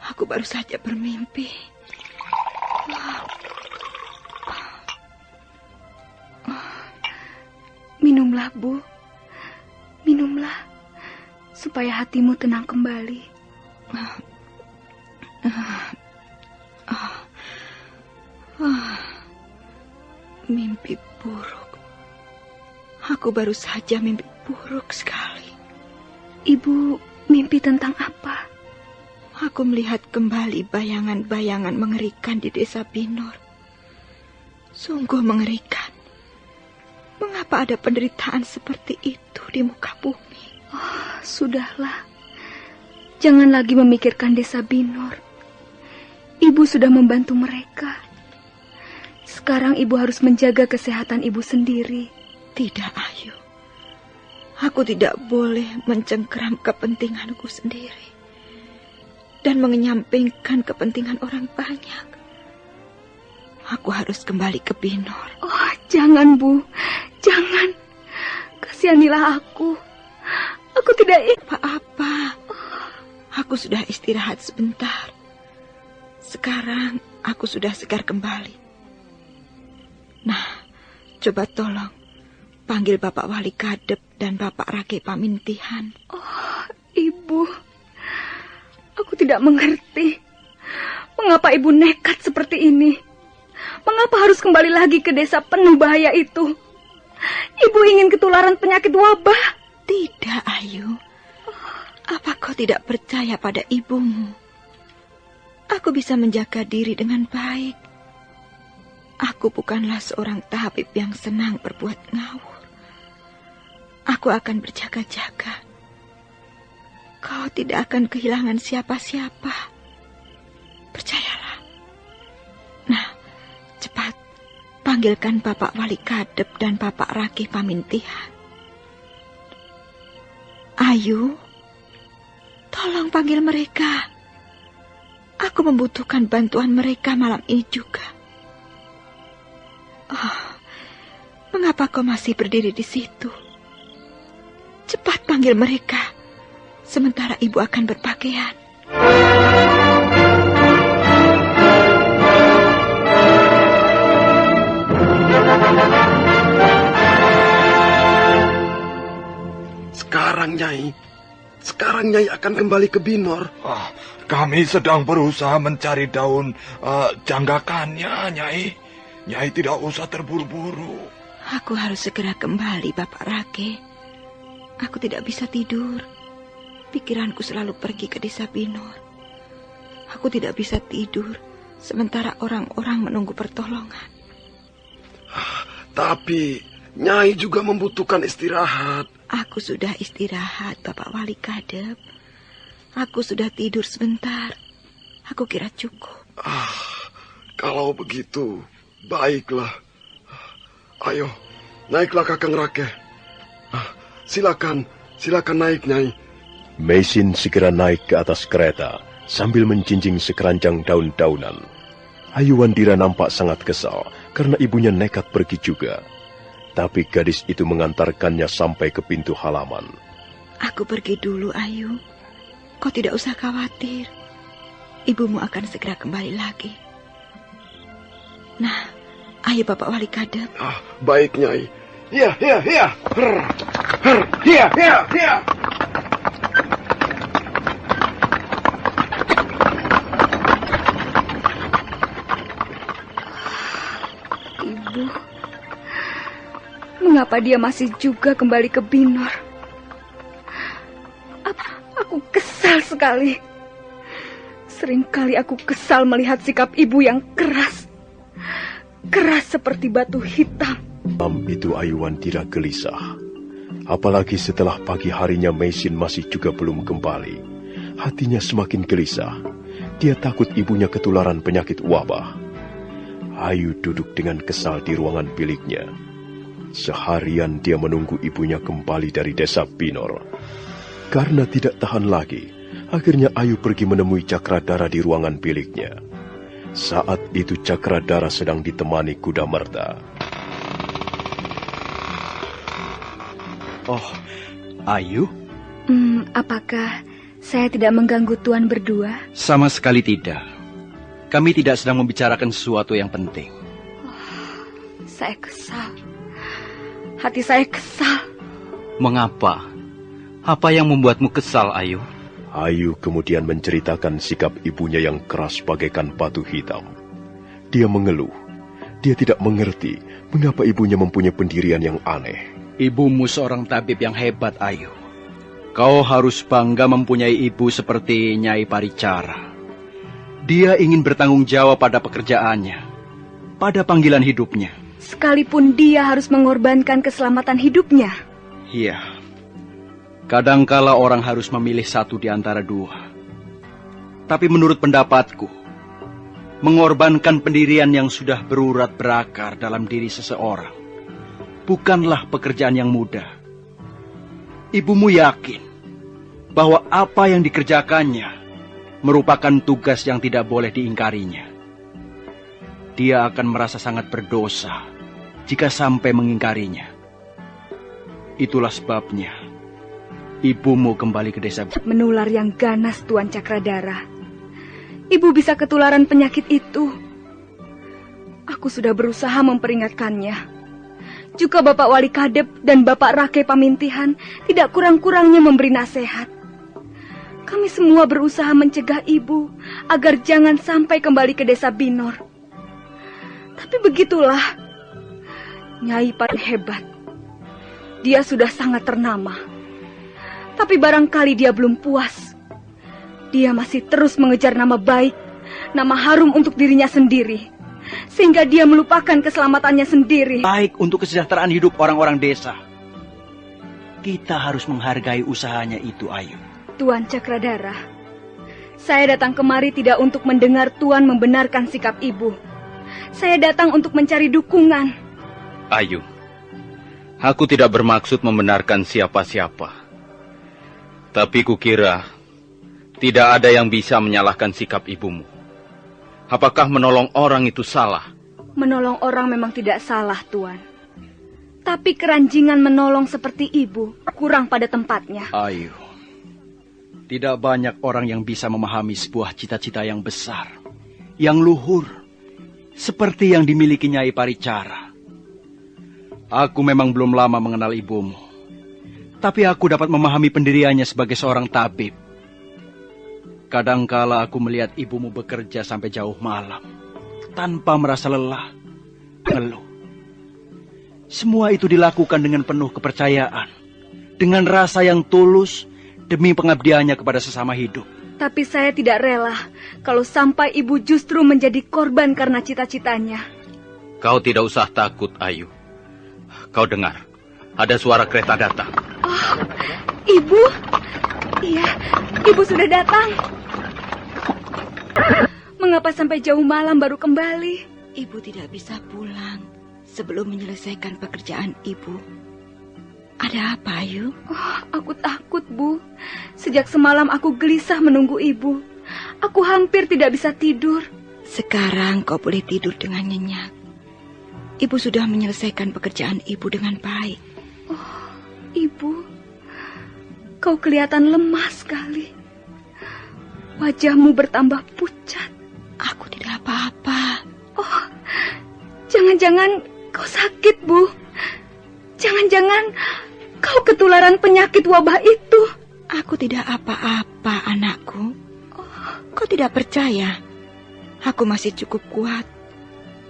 aku baru saja bermimpi. Minumlah, Bu. Minumlah, supaya hatimu tenang kembali. Mimpi buruk. Aku baru saja mimpi buruk sekali. Ibu mimpi tentang apa? Aku melihat kembali bayangan-bayangan mengerikan di desa Binor. Sungguh mengerikan. Mengapa ada penderitaan seperti itu di muka bumi? Oh, sudahlah. Jangan lagi memikirkan desa Binor. Ibu sudah membantu mereka. Sekarang ibu harus menjaga kesehatan ibu sendiri. Tidak, Ayu. Aku tidak boleh mencengkeram kepentinganku sendiri dan mengenyampingkan kepentingan orang banyak. Aku harus kembali ke Binor. Oh, jangan, Bu. Jangan. Kasihanilah aku. Aku tidak ingin apa-apa. Aku sudah istirahat sebentar. Sekarang aku sudah segar kembali. Nah, coba tolong panggil Bapak Wali Kadep dan Bapak Rake Pamintihan. Oh, Ibu. Aku tidak mengerti. Mengapa Ibu nekat seperti ini? Mengapa harus kembali lagi ke desa penuh bahaya itu? Ibu ingin ketularan penyakit wabah. Tidak, Ayu. Apa kau tidak percaya pada ibumu? Aku bisa menjaga diri dengan baik. Aku bukanlah seorang tabib yang senang berbuat ngawur. Aku akan berjaga-jaga. Kau tidak akan kehilangan siapa-siapa. Percayalah. Nah, cepat panggilkan Bapak Wali Kadep dan Bapak Rake Pamintihan. Ayu, Tolong panggil mereka. Aku membutuhkan bantuan mereka malam ini juga. Oh, mengapa kau masih berdiri di situ? Cepat panggil mereka, sementara ibu akan berpakaian. Sekarang Nyai akan kembali ke Binor. Kami sedang berusaha mencari daun janggakannya, Nyai. Nyai tidak usah terburu-buru. Aku harus segera kembali, Bapak Rake. Aku tidak bisa tidur. Pikiranku selalu pergi ke desa Binor. Aku tidak bisa tidur, sementara orang-orang menunggu pertolongan. Tapi Nyai juga membutuhkan istirahat. Aku sudah istirahat, Bapak Wali Kadep. Aku sudah tidur sebentar. Aku kira cukup. Kalau begitu, baiklah. Ayo, naiklah Kakang Rake. Silakan naik, Nyai. Mesin segera naik ke atas kereta sambil menjinjing sekeranjang daun-daunan. Ayuandira nampak sangat kesal karena ibunya nekat pergi juga. Tapi gadis itu mengantarkannya sampai ke pintu halaman. Aku pergi dulu, Ayu. Kau tidak usah khawatir. Ibumu akan segera kembali lagi. Nah, ayo Bapak Wali Kadep. Baik, Nyai. Iya. Iya. Ibu, mengapa dia masih juga kembali ke Binor? Aku kesal sekali. Seringkali aku kesal melihat sikap ibu yang keras. Keras seperti batu hitam. Malam itu Ayuandira gelisah. Apalagi setelah pagi harinya Mesin masih juga belum kembali. Hatinya semakin gelisah. Dia takut ibunya ketularan penyakit wabah. Ayu duduk dengan kesal di ruangan biliknya. Seharian dia menunggu ibunya kembali dari desa Binor. Karena tidak tahan lagi, akhirnya Ayu pergi menemui Cakradara di ruangan biliknya. Saat itu Cakradara sedang ditemani Kuda Merta. Oh, Ayu? Apakah saya tidak mengganggu Tuan berdua? Sama sekali tidak. Kami tidak sedang membicarakan sesuatu yang penting. Saya kesal. Hati saya kesal. Mengapa? Apa yang membuatmu kesal, Ayu? Ayu kemudian menceritakan sikap ibunya yang keras bagaikan batu hitam. Dia mengeluh. Dia tidak mengerti mengapa ibunya mempunyai pendirian yang aneh. Ibumu seorang tabib yang hebat, Ayu. Kau harus bangga mempunyai ibu seperti Nyai Paricara. Dia ingin bertanggung jawab pada pekerjaannya, pada panggilan hidupnya. Sekalipun dia harus mengorbankan keselamatan hidupnya. Iya. Kadangkala orang harus memilih satu di antara dua. Tapi menurut pendapatku, mengorbankan pendirian yang sudah berurat berakar dalam diri seseorang bukanlah pekerjaan yang mudah. Ibumu yakin bahwa apa yang dikerjakannya merupakan tugas yang tidak boleh diingkarinya. Dia akan merasa sangat berdosa jika sampai mengingkarinya. Itulah sebabnya ibumu kembali ke desa. Menular yang ganas, Tuan Cakradara. Ibu bisa ketularan penyakit itu. Aku sudah berusaha memperingatkannya. Juga Bapak Wali Kadep dan Bapak Rake Pamintihan tidak kurang-kurangnya memberi nasihat. Kami semua berusaha mencegah ibu agar jangan sampai kembali ke desa Binor. Tapi begitulah, Nyai paling hebat. Dia sudah sangat ternama. Tapi barangkali dia belum puas. Dia masih terus mengejar nama baik, nama harum untuk dirinya sendiri. Sehingga dia melupakan keselamatannya sendiri. Baik untuk kesejahteraan hidup orang-orang desa. Kita harus menghargai usahanya itu, Ayu. Tuan Cakradara, saya datang kemari tidak untuk mendengar Tuan membenarkan sikap ibu. Saya datang untuk mencari dukungan. Ayu, aku tidak bermaksud membenarkan siapa-siapa. Tapi kukira Tidak ada yang bisa menyalahkan sikap ibumu. Apakah menolong orang itu salah? Menolong orang memang tidak salah, Tuan. Tapi keranjingan menolong seperti ibu kurang pada tempatnya. Ayu, tidak banyak orang yang bisa memahami sebuah cita-cita yang besar, yang luhur, seperti yang dimiliki Nyai Paricara. Aku memang belum lama mengenal ibumu, tapi aku dapat memahami pendiriannya sebagai seorang tabib. Kadangkala aku melihat ibumu bekerja sampai jauh malam, tanpa merasa lelah, ngeluh. Semua itu dilakukan dengan penuh kepercayaan, dengan rasa yang tulus, demi pengabdiannya kepada sesama hidup. Tapi saya tidak rela kalau sampai ibu justru menjadi korban karena cita-citanya. Kau tidak usah takut, Ayu. Kau dengar, ada suara kereta datang. Oh, ibu? Iya, ibu sudah datang. Mengapa sampai jauh malam baru kembali? Ibu tidak bisa pulang sebelum menyelesaikan pekerjaan ibu. Ada apa, Ayu? Oh, aku takut, Bu. Sejak semalam aku gelisah menunggu ibu. Aku hampir tidak bisa tidur. Sekarang kau boleh tidur dengan nyenyak. Ibu sudah menyelesaikan pekerjaan ibu dengan baik. Oh, ibu. Kau kelihatan lemah sekali. Wajahmu bertambah pucat. Aku tidak apa-apa. Oh, jangan-jangan kau sakit, Bu. Jangan-jangan kau ketularan penyakit wabah itu. Aku tidak apa-apa, anakku. Kau tidak percaya? Aku masih cukup kuat.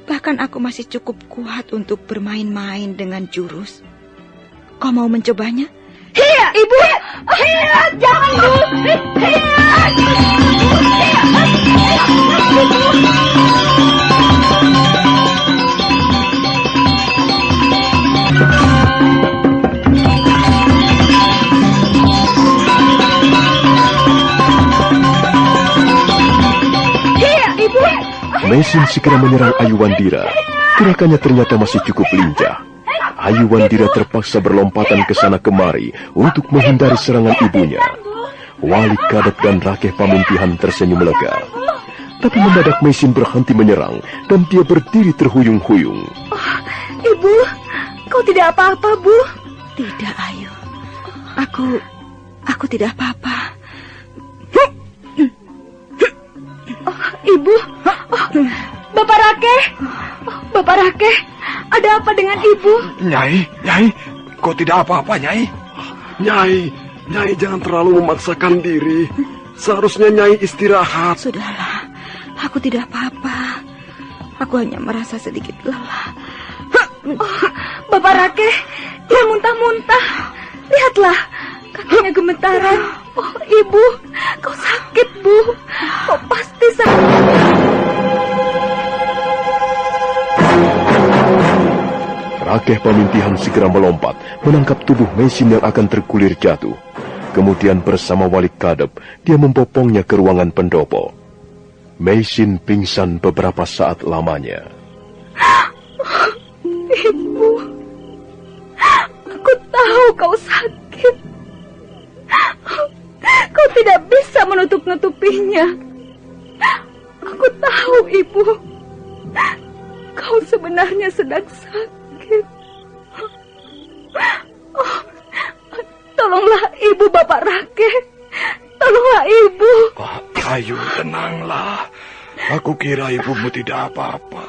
Bahkan aku masih cukup kuat untuk bermain-main dengan jurus. Kau mau mencobanya? Hiya, ibu! Hiya, jangan, Bu! Meisin segera menyerang Ayuwandira. Gerakannya ternyata masih cukup lincah. Ayuwandira terpaksa berlompatan ke sana kemari untuk menghindari serangan ibunya. Wali Kadep dan Rakeh Pamuntihan tersenyum lega. Tapi mendadak Meisin berhenti menyerang dan dia berdiri terhuyung-huyung. Oh, ibu, kau tidak apa-apa, Bu? Tidak, Ayu. Aku tidak apa-apa. Oh, ibu, oh, Bapak Rakeh, oh, Bapak Rakeh, ada apa dengan ibu? Nyai, kau tidak apa-apa, Nyai? Nyai jangan terlalu memaksakan diri. Seharusnya Nyai istirahat. Sudahlah, aku tidak apa-apa. Aku hanya merasa sedikit lelah. Oh, Bapak Rakeh, dia muntah-muntah. Lihatlah, kakinya gemetaran. Oh, ibu, kau sakit, Bu. Kau pasti sakit. Rakeh Pamintihan segera melompat, menangkap tubuh Meisin yang akan tergulir jatuh. Kemudian bersama Wali Kadep, dia membopongnya ke ruangan pendopo. Meisin pingsan beberapa saat lamanya. Ibu, aku tahu kau sakit. Kau tidak bisa menutup-nutupinya. Aku tahu, Ibu. Kau sebenarnya sedang sakit. Oh, tolonglah Ibu, Bapak Rakeh. Tolonglah Ibu. Ayu, tenanglah. Aku kira ibumu tidak apa-apa.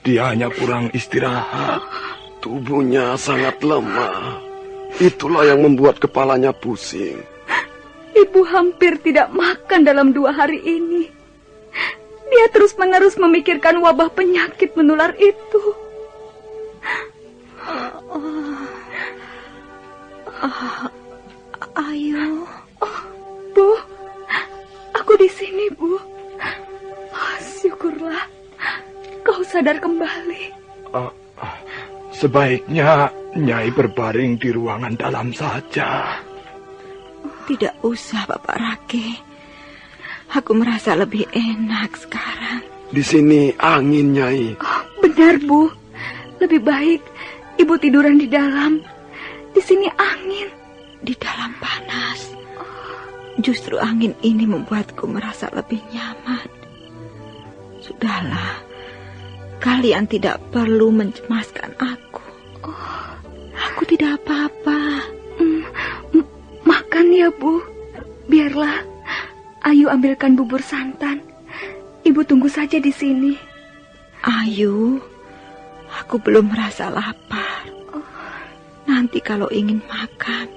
Dia hanya kurang istirahat. Tubuhnya sangat lemah. Itulah yang membuat kepalanya pusing. Ibu hampir tidak makan dalam 2 hari ini. Dia terus-menerus memikirkan wabah penyakit menular itu. Ayu. Oh, Bu, aku di sini, Bu. Oh, syukurlah, kau sadar kembali. Sebaiknya Nyai berbaring di ruangan dalam saja. Tidak usah, Bapak Rakeh. Aku merasa lebih enak sekarang. Di sini angin, Nyai. Oh, benar, Bu. Lebih baik Ibu tiduran di dalam. Di sini angin. Di dalam panas. Justru angin ini membuatku merasa lebih nyaman. Sudahlah, kalian tidak perlu mencemaskan aku. Oh, aku tidak apa-apa. Makan ya, Bu. Biarlah. Ayu ambilkan bubur santan. Ibu tunggu saja di sini. Ayu, aku belum merasa lapar. Nanti kalau ingin makan,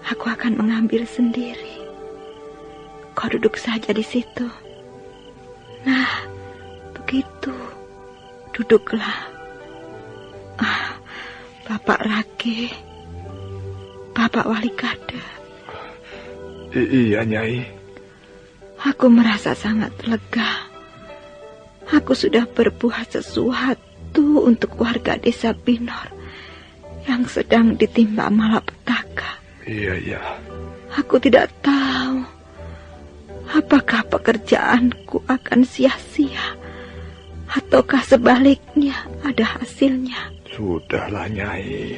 aku akan mengambil sendiri. Kau duduk saja di situ. Nah, begitu. Duduklah. Bapak Rake, Bapak Wali Kada. Iya, Nyai. Aku merasa sangat lega. Aku sudah berbuat sesuatu untuk warga desa Binor yang sedang ditimpa malapetaka. Iya. Aku tidak tahu apakah pekerjaanku akan sia-sia ataukah sebaliknya ada hasilnya. Sudahlah, Nyai.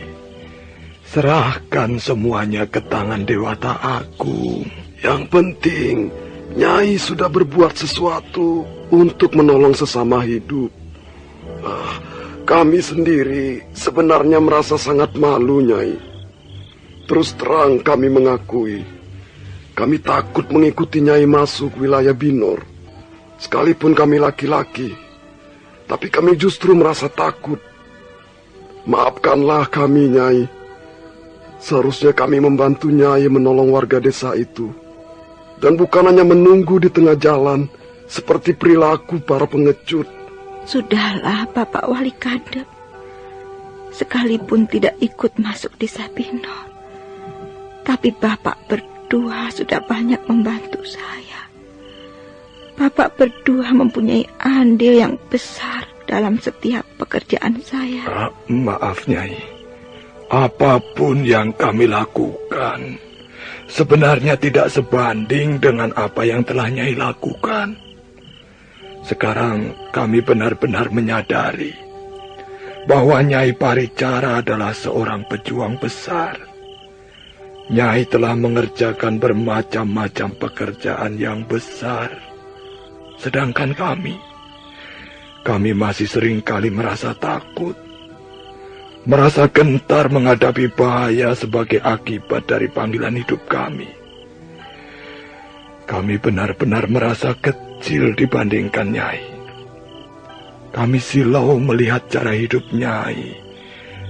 Serahkan semuanya ke tangan Dewata Agung. Yang penting, Nyai sudah berbuat sesuatu untuk menolong sesama hidup. Kami sendiri sebenarnya merasa sangat malu, Nyai. Terus terang kami mengakui, kami takut mengikuti Nyai masuk wilayah Binor. Sekalipun kami laki-laki, tapi kami justru merasa takut. Maafkanlah kami, Nyai. Seharusnya kami membantu Nyai menolong warga desa itu. Dan bukan hanya menunggu di tengah jalan, seperti perilaku para pengecut. Sudahlah, Bapak Wali Kadep. Sekalipun tidak ikut masuk desa Binor, tapi Bapak berdua sudah banyak membantu saya. Bapak berdua mempunyai andil yang besar dalam setiap pekerjaan saya. Maaf, Nyai. Apapun yang kami lakukan sebenarnya tidak sebanding dengan apa yang telah Nyai lakukan. Sekarang kami benar-benar menyadari bahwa Nyai Paricara adalah seorang pejuang besar. Nyai telah mengerjakan bermacam-macam pekerjaan yang besar. Sedangkan kami masih seringkali merasa takut. Merasa gentar menghadapi bahaya sebagai akibat dari panggilan hidup kami. Kami benar-benar merasa kecil dibandingkan Nyai. Kami silau melihat cara hidup Nyai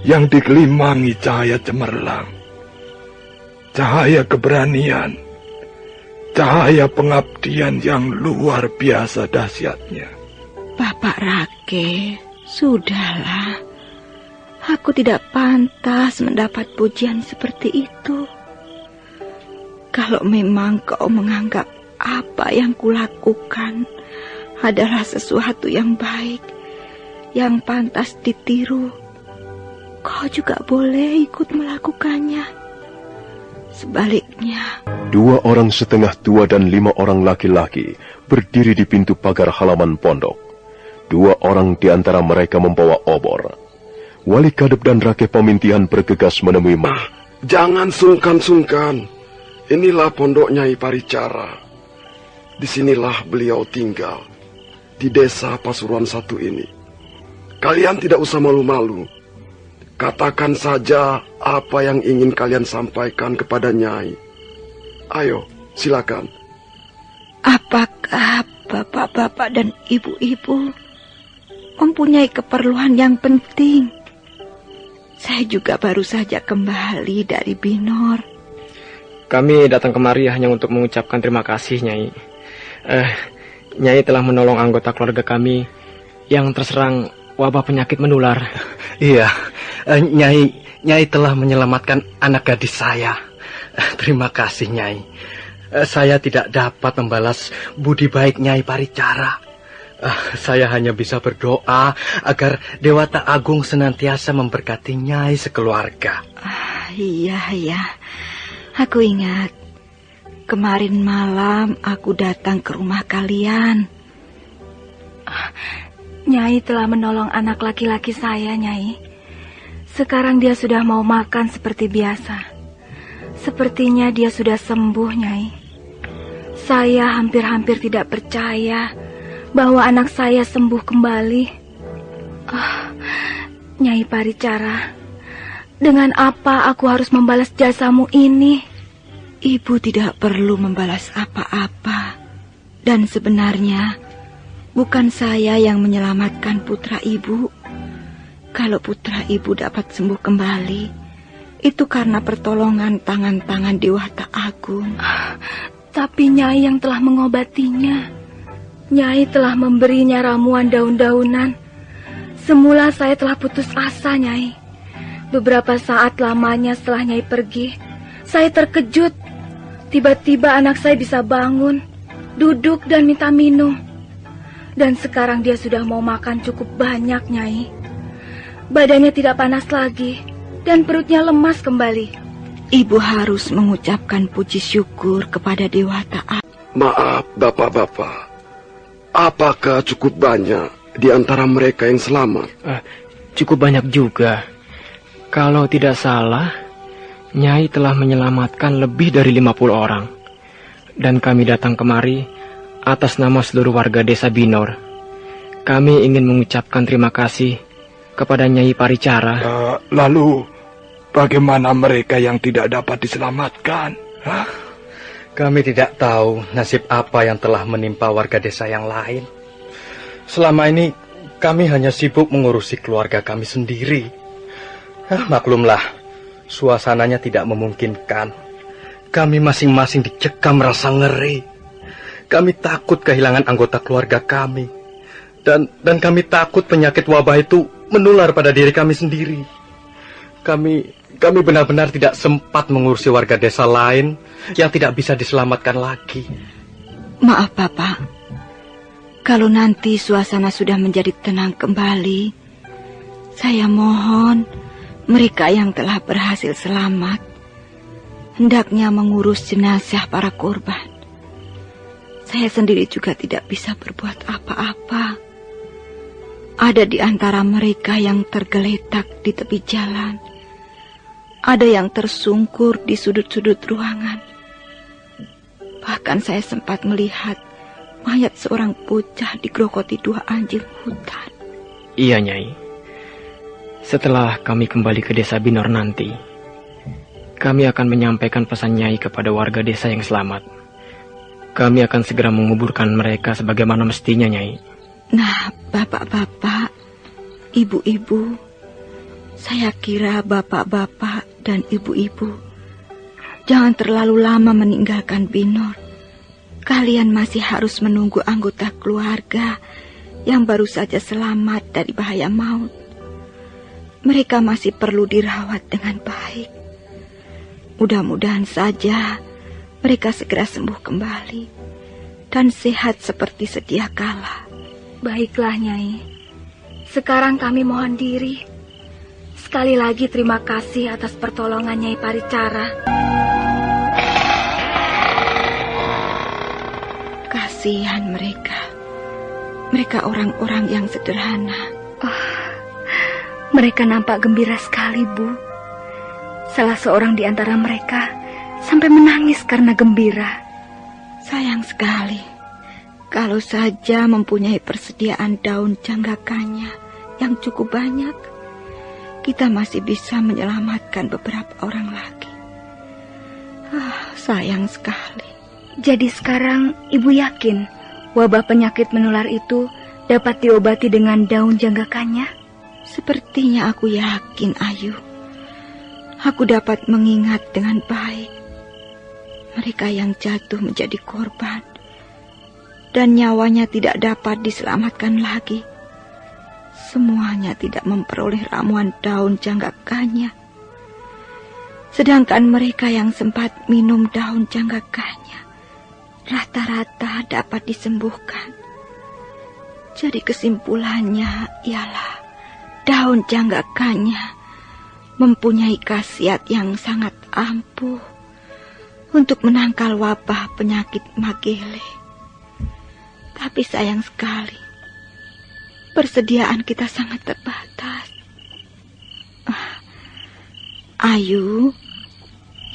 yang dikelimangi cahaya cemerlang, cahaya keberanian, cahaya pengabdian yang luar biasa dahsyatnya. Bapak Rake, sudahlah. Aku tidak pantas mendapat pujian seperti itu. Kalau memang kau menganggap apa yang kulakukan adalah sesuatu yang baik, yang pantas ditiru, kau juga boleh ikut melakukannya. Sebaliknya, 2 orang setengah tua dan 5 orang laki-laki berdiri di pintu pagar halaman pondok. 2 orang di antara mereka membawa obor. Wali Kadep dan Rake Pemintihan bergegas menemui Jangan sungkan-sungkan. Inilah pondok Nyai Paricara. Disinilah beliau tinggal, di desa Pasuruan 1 ini. Kalian tidak usah malu-malu. Katakan saja apa yang ingin kalian sampaikan kepada Nyai. Ayo, silakan. Apakah bapak-bapak dan ibu-ibu mempunyai keperluan yang penting? Saya juga baru saja kembali dari Binor. Kami datang kemari hanya untuk mengucapkan terima kasih, Nyai. Nyai telah menolong anggota keluarga kami yang terserang wabah penyakit menular. Iya, Nyai telah menyelamatkan anak gadis saya. Terima kasih, Nyai. Saya tidak dapat membalas budi baik Nyai Paricara. Saya hanya bisa berdoa agar Dewata Agung senantiasa memberkati Nyai sekeluarga. Iya. Aku ingat. Kemarin malam aku datang ke rumah kalian. Nyai telah menolong anak laki-laki saya, Nyai. Sekarang dia sudah mau makan seperti biasa. Sepertinya dia sudah sembuh, Nyai. Saya hampir-hampir tidak percaya bahwa anak saya sembuh kembali. Nyai Paricara, dengan apa aku harus membalas jasamu ini? Ibu tidak perlu membalas apa-apa. Dan sebenarnya, bukan saya yang menyelamatkan putra ibu. Kalau putra ibu dapat sembuh kembali, itu karena pertolongan tangan-tangan Dewata Agung. Tapi Nyai yang telah mengobatinya. Nyai telah memberinya ramuan daun-daunan. Semula saya telah putus asa, Nyai. Beberapa saat lamanya setelah Nyai pergi, saya terkejut. Tiba-tiba anak saya bisa bangun, duduk dan minta minum. Dan sekarang dia sudah mau makan cukup banyak, Nyai. Badannya tidak panas lagi, dan perutnya lemas kembali. Ibu harus mengucapkan puji syukur kepada Dewata Agung. Maaf, bapak-bapak. Apakah cukup banyak di antara mereka yang selamat? Cukup banyak juga. Kalau tidak salah, Nyai telah menyelamatkan lebih dari 50 orang. Dan kami datang kemari atas nama seluruh warga desa Binor. Kami ingin mengucapkan terima kasih kepada Nyai Paricara. Lalu, bagaimana mereka yang tidak dapat diselamatkan? Kami tidak tahu nasib apa yang telah menimpa warga desa yang lain. Selama ini, kami hanya sibuk mengurusi keluarga kami sendiri. Maklumlah, suasananya tidak memungkinkan. Kami masing-masing dicekam rasa ngeri. Kami takut kehilangan anggota keluarga kami. Dan kami takut penyakit wabah itu menular pada diri kami sendiri. Kami benar-benar tidak sempat mengurusi warga desa lain yang tidak bisa diselamatkan lagi. Maaf, Bapak. Kalau nanti suasana sudah menjadi tenang kembali, saya mohon mereka yang telah berhasil selamat hendaknya mengurus jenazah para korban. Saya sendiri juga tidak bisa berbuat apa-apa. Ada di antara mereka yang tergeletak di tepi jalan. Ada yang tersungkur di sudut-sudut ruangan. Bahkan saya sempat melihat mayat seorang bocah digerogoti 2 anjing hutan. Iya, Nyai. Setelah kami kembali ke desa Binor nanti, kami akan menyampaikan pesan Nyai kepada warga desa yang selamat. Kami akan segera menguburkan mereka sebagaimana mestinya, Nyai. Nah, bapak-bapak, ibu-ibu, saya kira bapak-bapak dan ibu-ibu jangan terlalu lama meninggalkan Binor. Kalian masih harus menunggu anggota keluarga yang baru saja selamat dari bahaya maut. Mereka masih perlu dirawat dengan baik. Mudah-mudahan saja mereka segera sembuh kembali dan sehat seperti sedia kala. Baiklah, Nyai. Sekarang kami mohon diri. Sekali lagi terima kasih atas pertolongan Nyai Paricara. Kasihan mereka. Mereka orang-orang yang sederhana. Mereka nampak gembira sekali, Bu. Salah seorang di antara mereka sampai menangis karena gembira. Sayang sekali. Kalau saja mempunyai persediaan daun janggakannya yang cukup banyak, kita masih bisa menyelamatkan beberapa orang lagi. Sayang sekali. Jadi sekarang Ibu yakin wabah penyakit menular itu dapat diobati dengan daun janggakannya? Sepertinya aku yakin, Ayu. Aku dapat mengingat dengan baik mereka yang jatuh menjadi korban dan nyawanya tidak dapat diselamatkan lagi. Semuanya tidak memperoleh ramuan daun janggakannya. Sedangkan mereka yang sempat minum daun janggakannya rata-rata dapat disembuhkan. Jadi kesimpulannya ialah daun janggakannya mempunyai khasiat yang sangat ampuh untuk menangkal wabah penyakit Magele. Tapi sayang sekali, persediaan kita sangat terbatas. Ayu,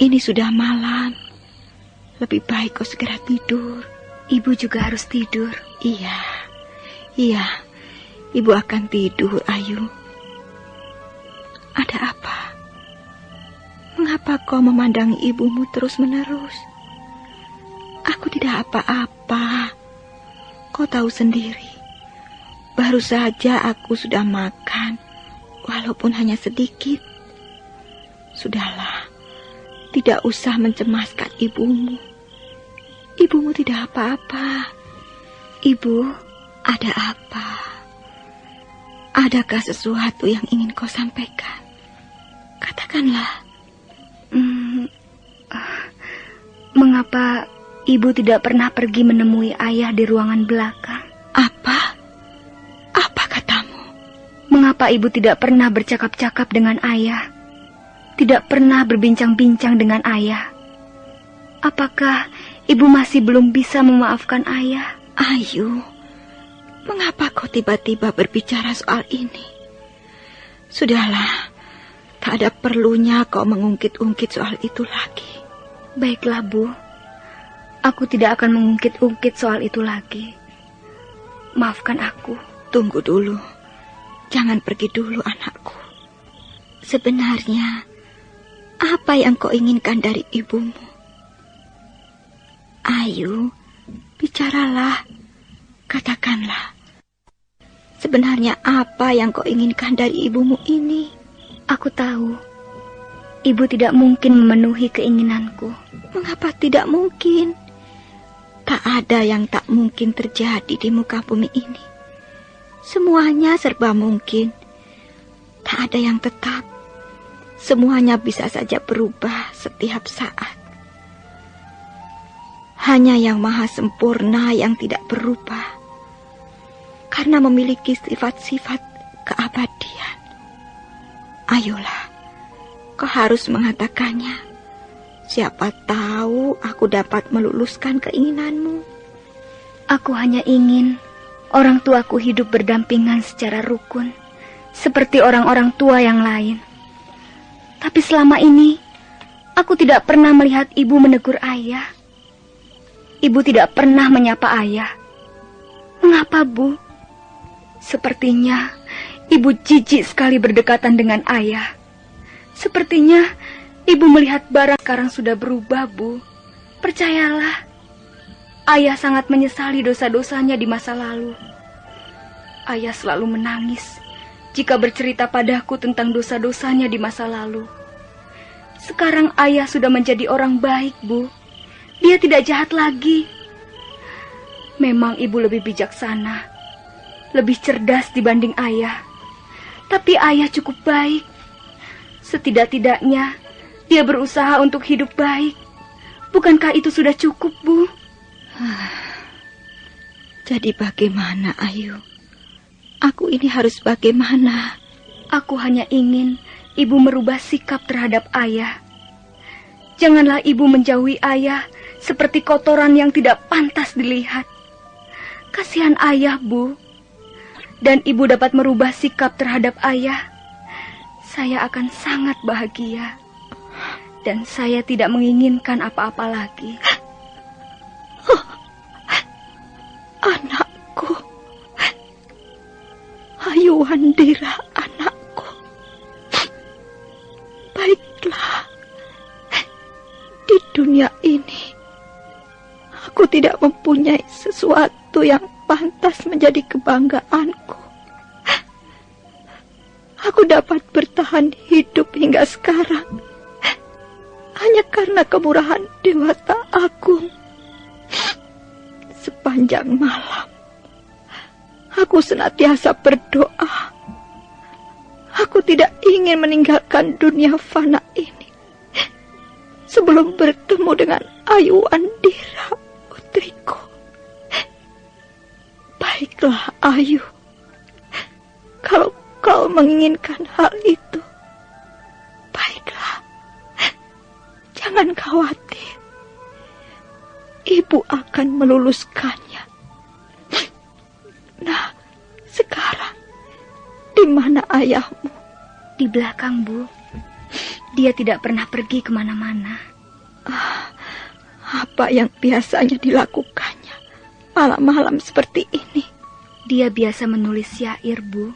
ini sudah malam. Lebih baik kau segera tidur. Ibu juga harus tidur. Iya, ibu akan tidur, Ayu. Ada apa? Mengapa kau memandangi ibumu terus-menerus? Aku tidak apa-apa. Kau tahu sendiri. Baru saja aku sudah makan, walaupun hanya sedikit. Sudahlah, tidak usah mencemaskan ibumu. Ibumu tidak apa-apa. Ibu, ada apa? Adakah sesuatu yang ingin kau sampaikan? Katakanlah. Mengapa ibu tidak pernah pergi menemui ayah di ruangan belakang? Apa? Apa katamu? Mengapa ibu tidak pernah bercakap-cakap dengan ayah? Tidak pernah berbincang-bincang dengan ayah? Apakah ibu masih belum bisa memaafkan ayah? Ayu, mengapa kau tiba-tiba berbicara soal ini? Sudahlah, tak ada perlunya kau mengungkit-ungkit soal itu lagi. Baiklah, Bu. Aku tidak akan mengungkit-ungkit soal itu lagi. Maafkan aku. Tunggu dulu. Jangan pergi dulu, anakku. Sebenarnya, apa yang kau inginkan dari ibumu? Ayu, bicaralah. Katakanlah. Sebenarnya apa yang kau inginkan dari ibumu ini? Aku tahu. Ibu tidak mungkin memenuhi keinginanku. Mengapa tidak mungkin? Tak ada yang tak mungkin terjadi di muka bumi ini. Semuanya serba mungkin. Tak ada yang tetap. Semuanya bisa saja berubah setiap saat. Hanya yang maha sempurna yang tidak berubah. Karena memiliki sifat-sifat keabadian. Ayolah, kau harus mengatakannya. Siapa tahu aku dapat meluluskan keinginanmu. Aku hanya ingin orang tuaku hidup berdampingan secara rukun, seperti orang-orang tua yang lain. Tapi selama ini, aku tidak pernah melihat ibu menegur ayah. Ibu tidak pernah menyapa ayah. Mengapa, Bu? Sepertinya ibu jijik sekali berdekatan dengan ayah. Sepertinya ibu melihat barang sekarang sudah berubah, Bu. Percayalah, ayah sangat menyesali dosa-dosanya di masa lalu. Ayah selalu menangis jika bercerita padaku tentang dosa-dosanya di masa lalu. Sekarang ayah sudah menjadi orang baik, Bu. Dia tidak jahat lagi. Memang ibu lebih bijaksana, lebih cerdas dibanding ayah. Tapi ayah cukup baik. Setidak-tidaknya dia berusaha untuk hidup baik. Bukankah itu sudah cukup, Bu? Jadi bagaimana, Ayu? Aku ini harus bagaimana? Aku hanya ingin ibu merubah sikap terhadap ayah. Janganlah ibu menjauhi ayah seperti kotoran yang tidak pantas dilihat. Kasihan ayah, Bu. Dan ibu dapat merubah sikap terhadap ayah. Saya akan sangat bahagia. Dan saya tidak menginginkan apa-apa lagi. Anakku. Ayu Wandira, anakku. Baiklah. Di dunia ini, aku tidak mempunyai sesuatu yang pantas menjadi kebanggaanku. Aku dapat bertahan hidup hingga sekarang hanya karena kemurahan Dewata Agung. Sepanjang malam, aku senantiasa berdoa. Aku tidak ingin meninggalkan dunia fana ini sebelum bertemu dengan Ayu Wandira, putriku. Baiklah, Ayu. Kalau kau menginginkan hal itu, baiklah. Jangan khawatir. Ibu akan meluluskannya. Nah, sekarang di mana ayahmu? Di belakang, Bu. Dia tidak pernah pergi kemana-mana. Apa yang biasanya dilakukannya malam-malam seperti ini? Dia biasa menulis syair, Bu.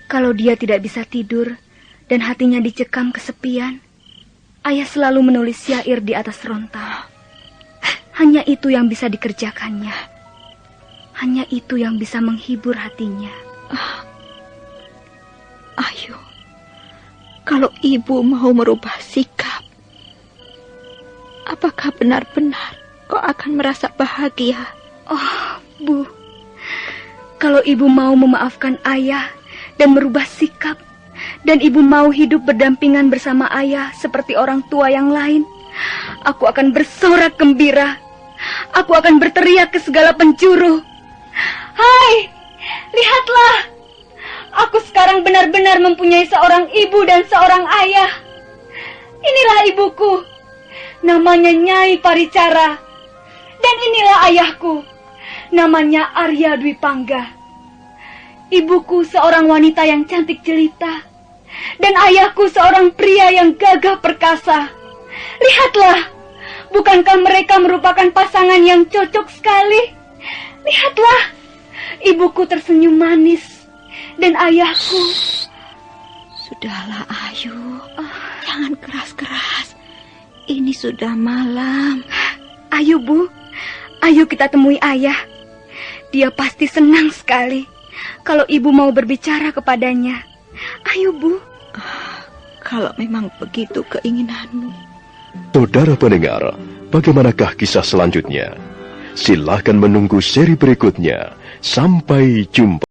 Kalau dia tidak bisa tidur dan hatinya dicekam kesepian, ayah selalu menulis syair di atas rontal. Hanya itu yang bisa dikerjakannya. Hanya itu yang bisa menghibur hatinya. Ayu, kalau ibu mau merubah sikap, apakah benar-benar kau akan merasa bahagia? Oh, Bu, kalau ibu mau memaafkan ayah dan merubah sikap, dan ibu mau hidup berdampingan bersama ayah seperti orang tua yang lain, aku akan bersorak gembira. Aku akan berteriak ke segala penjuru. Hai, lihatlah. Aku sekarang benar-benar mempunyai seorang ibu dan seorang ayah. Inilah ibuku. Namanya Nyai Paricara. Dan inilah ayahku. Namanya Arya Dwi Pangga. Ibuku seorang wanita yang cantik jelita. Dan ayahku seorang pria yang gagah perkasa. Lihatlah. Bukankah mereka merupakan pasangan yang cocok sekali? Lihatlah, ibuku tersenyum manis, dan ayahku... Sudahlah, Ayu. Jangan keras-keras. Ini sudah malam. Ayo, Bu. Ayo kita temui ayah. Dia pasti senang sekali kalau ibu mau berbicara kepadanya. Ayo, Bu. Kalau memang begitu keinginanmu. Saudara pendengar, bagaimanakah kisah selanjutnya? Silahkan menunggu seri berikutnya. Sampai jumpa.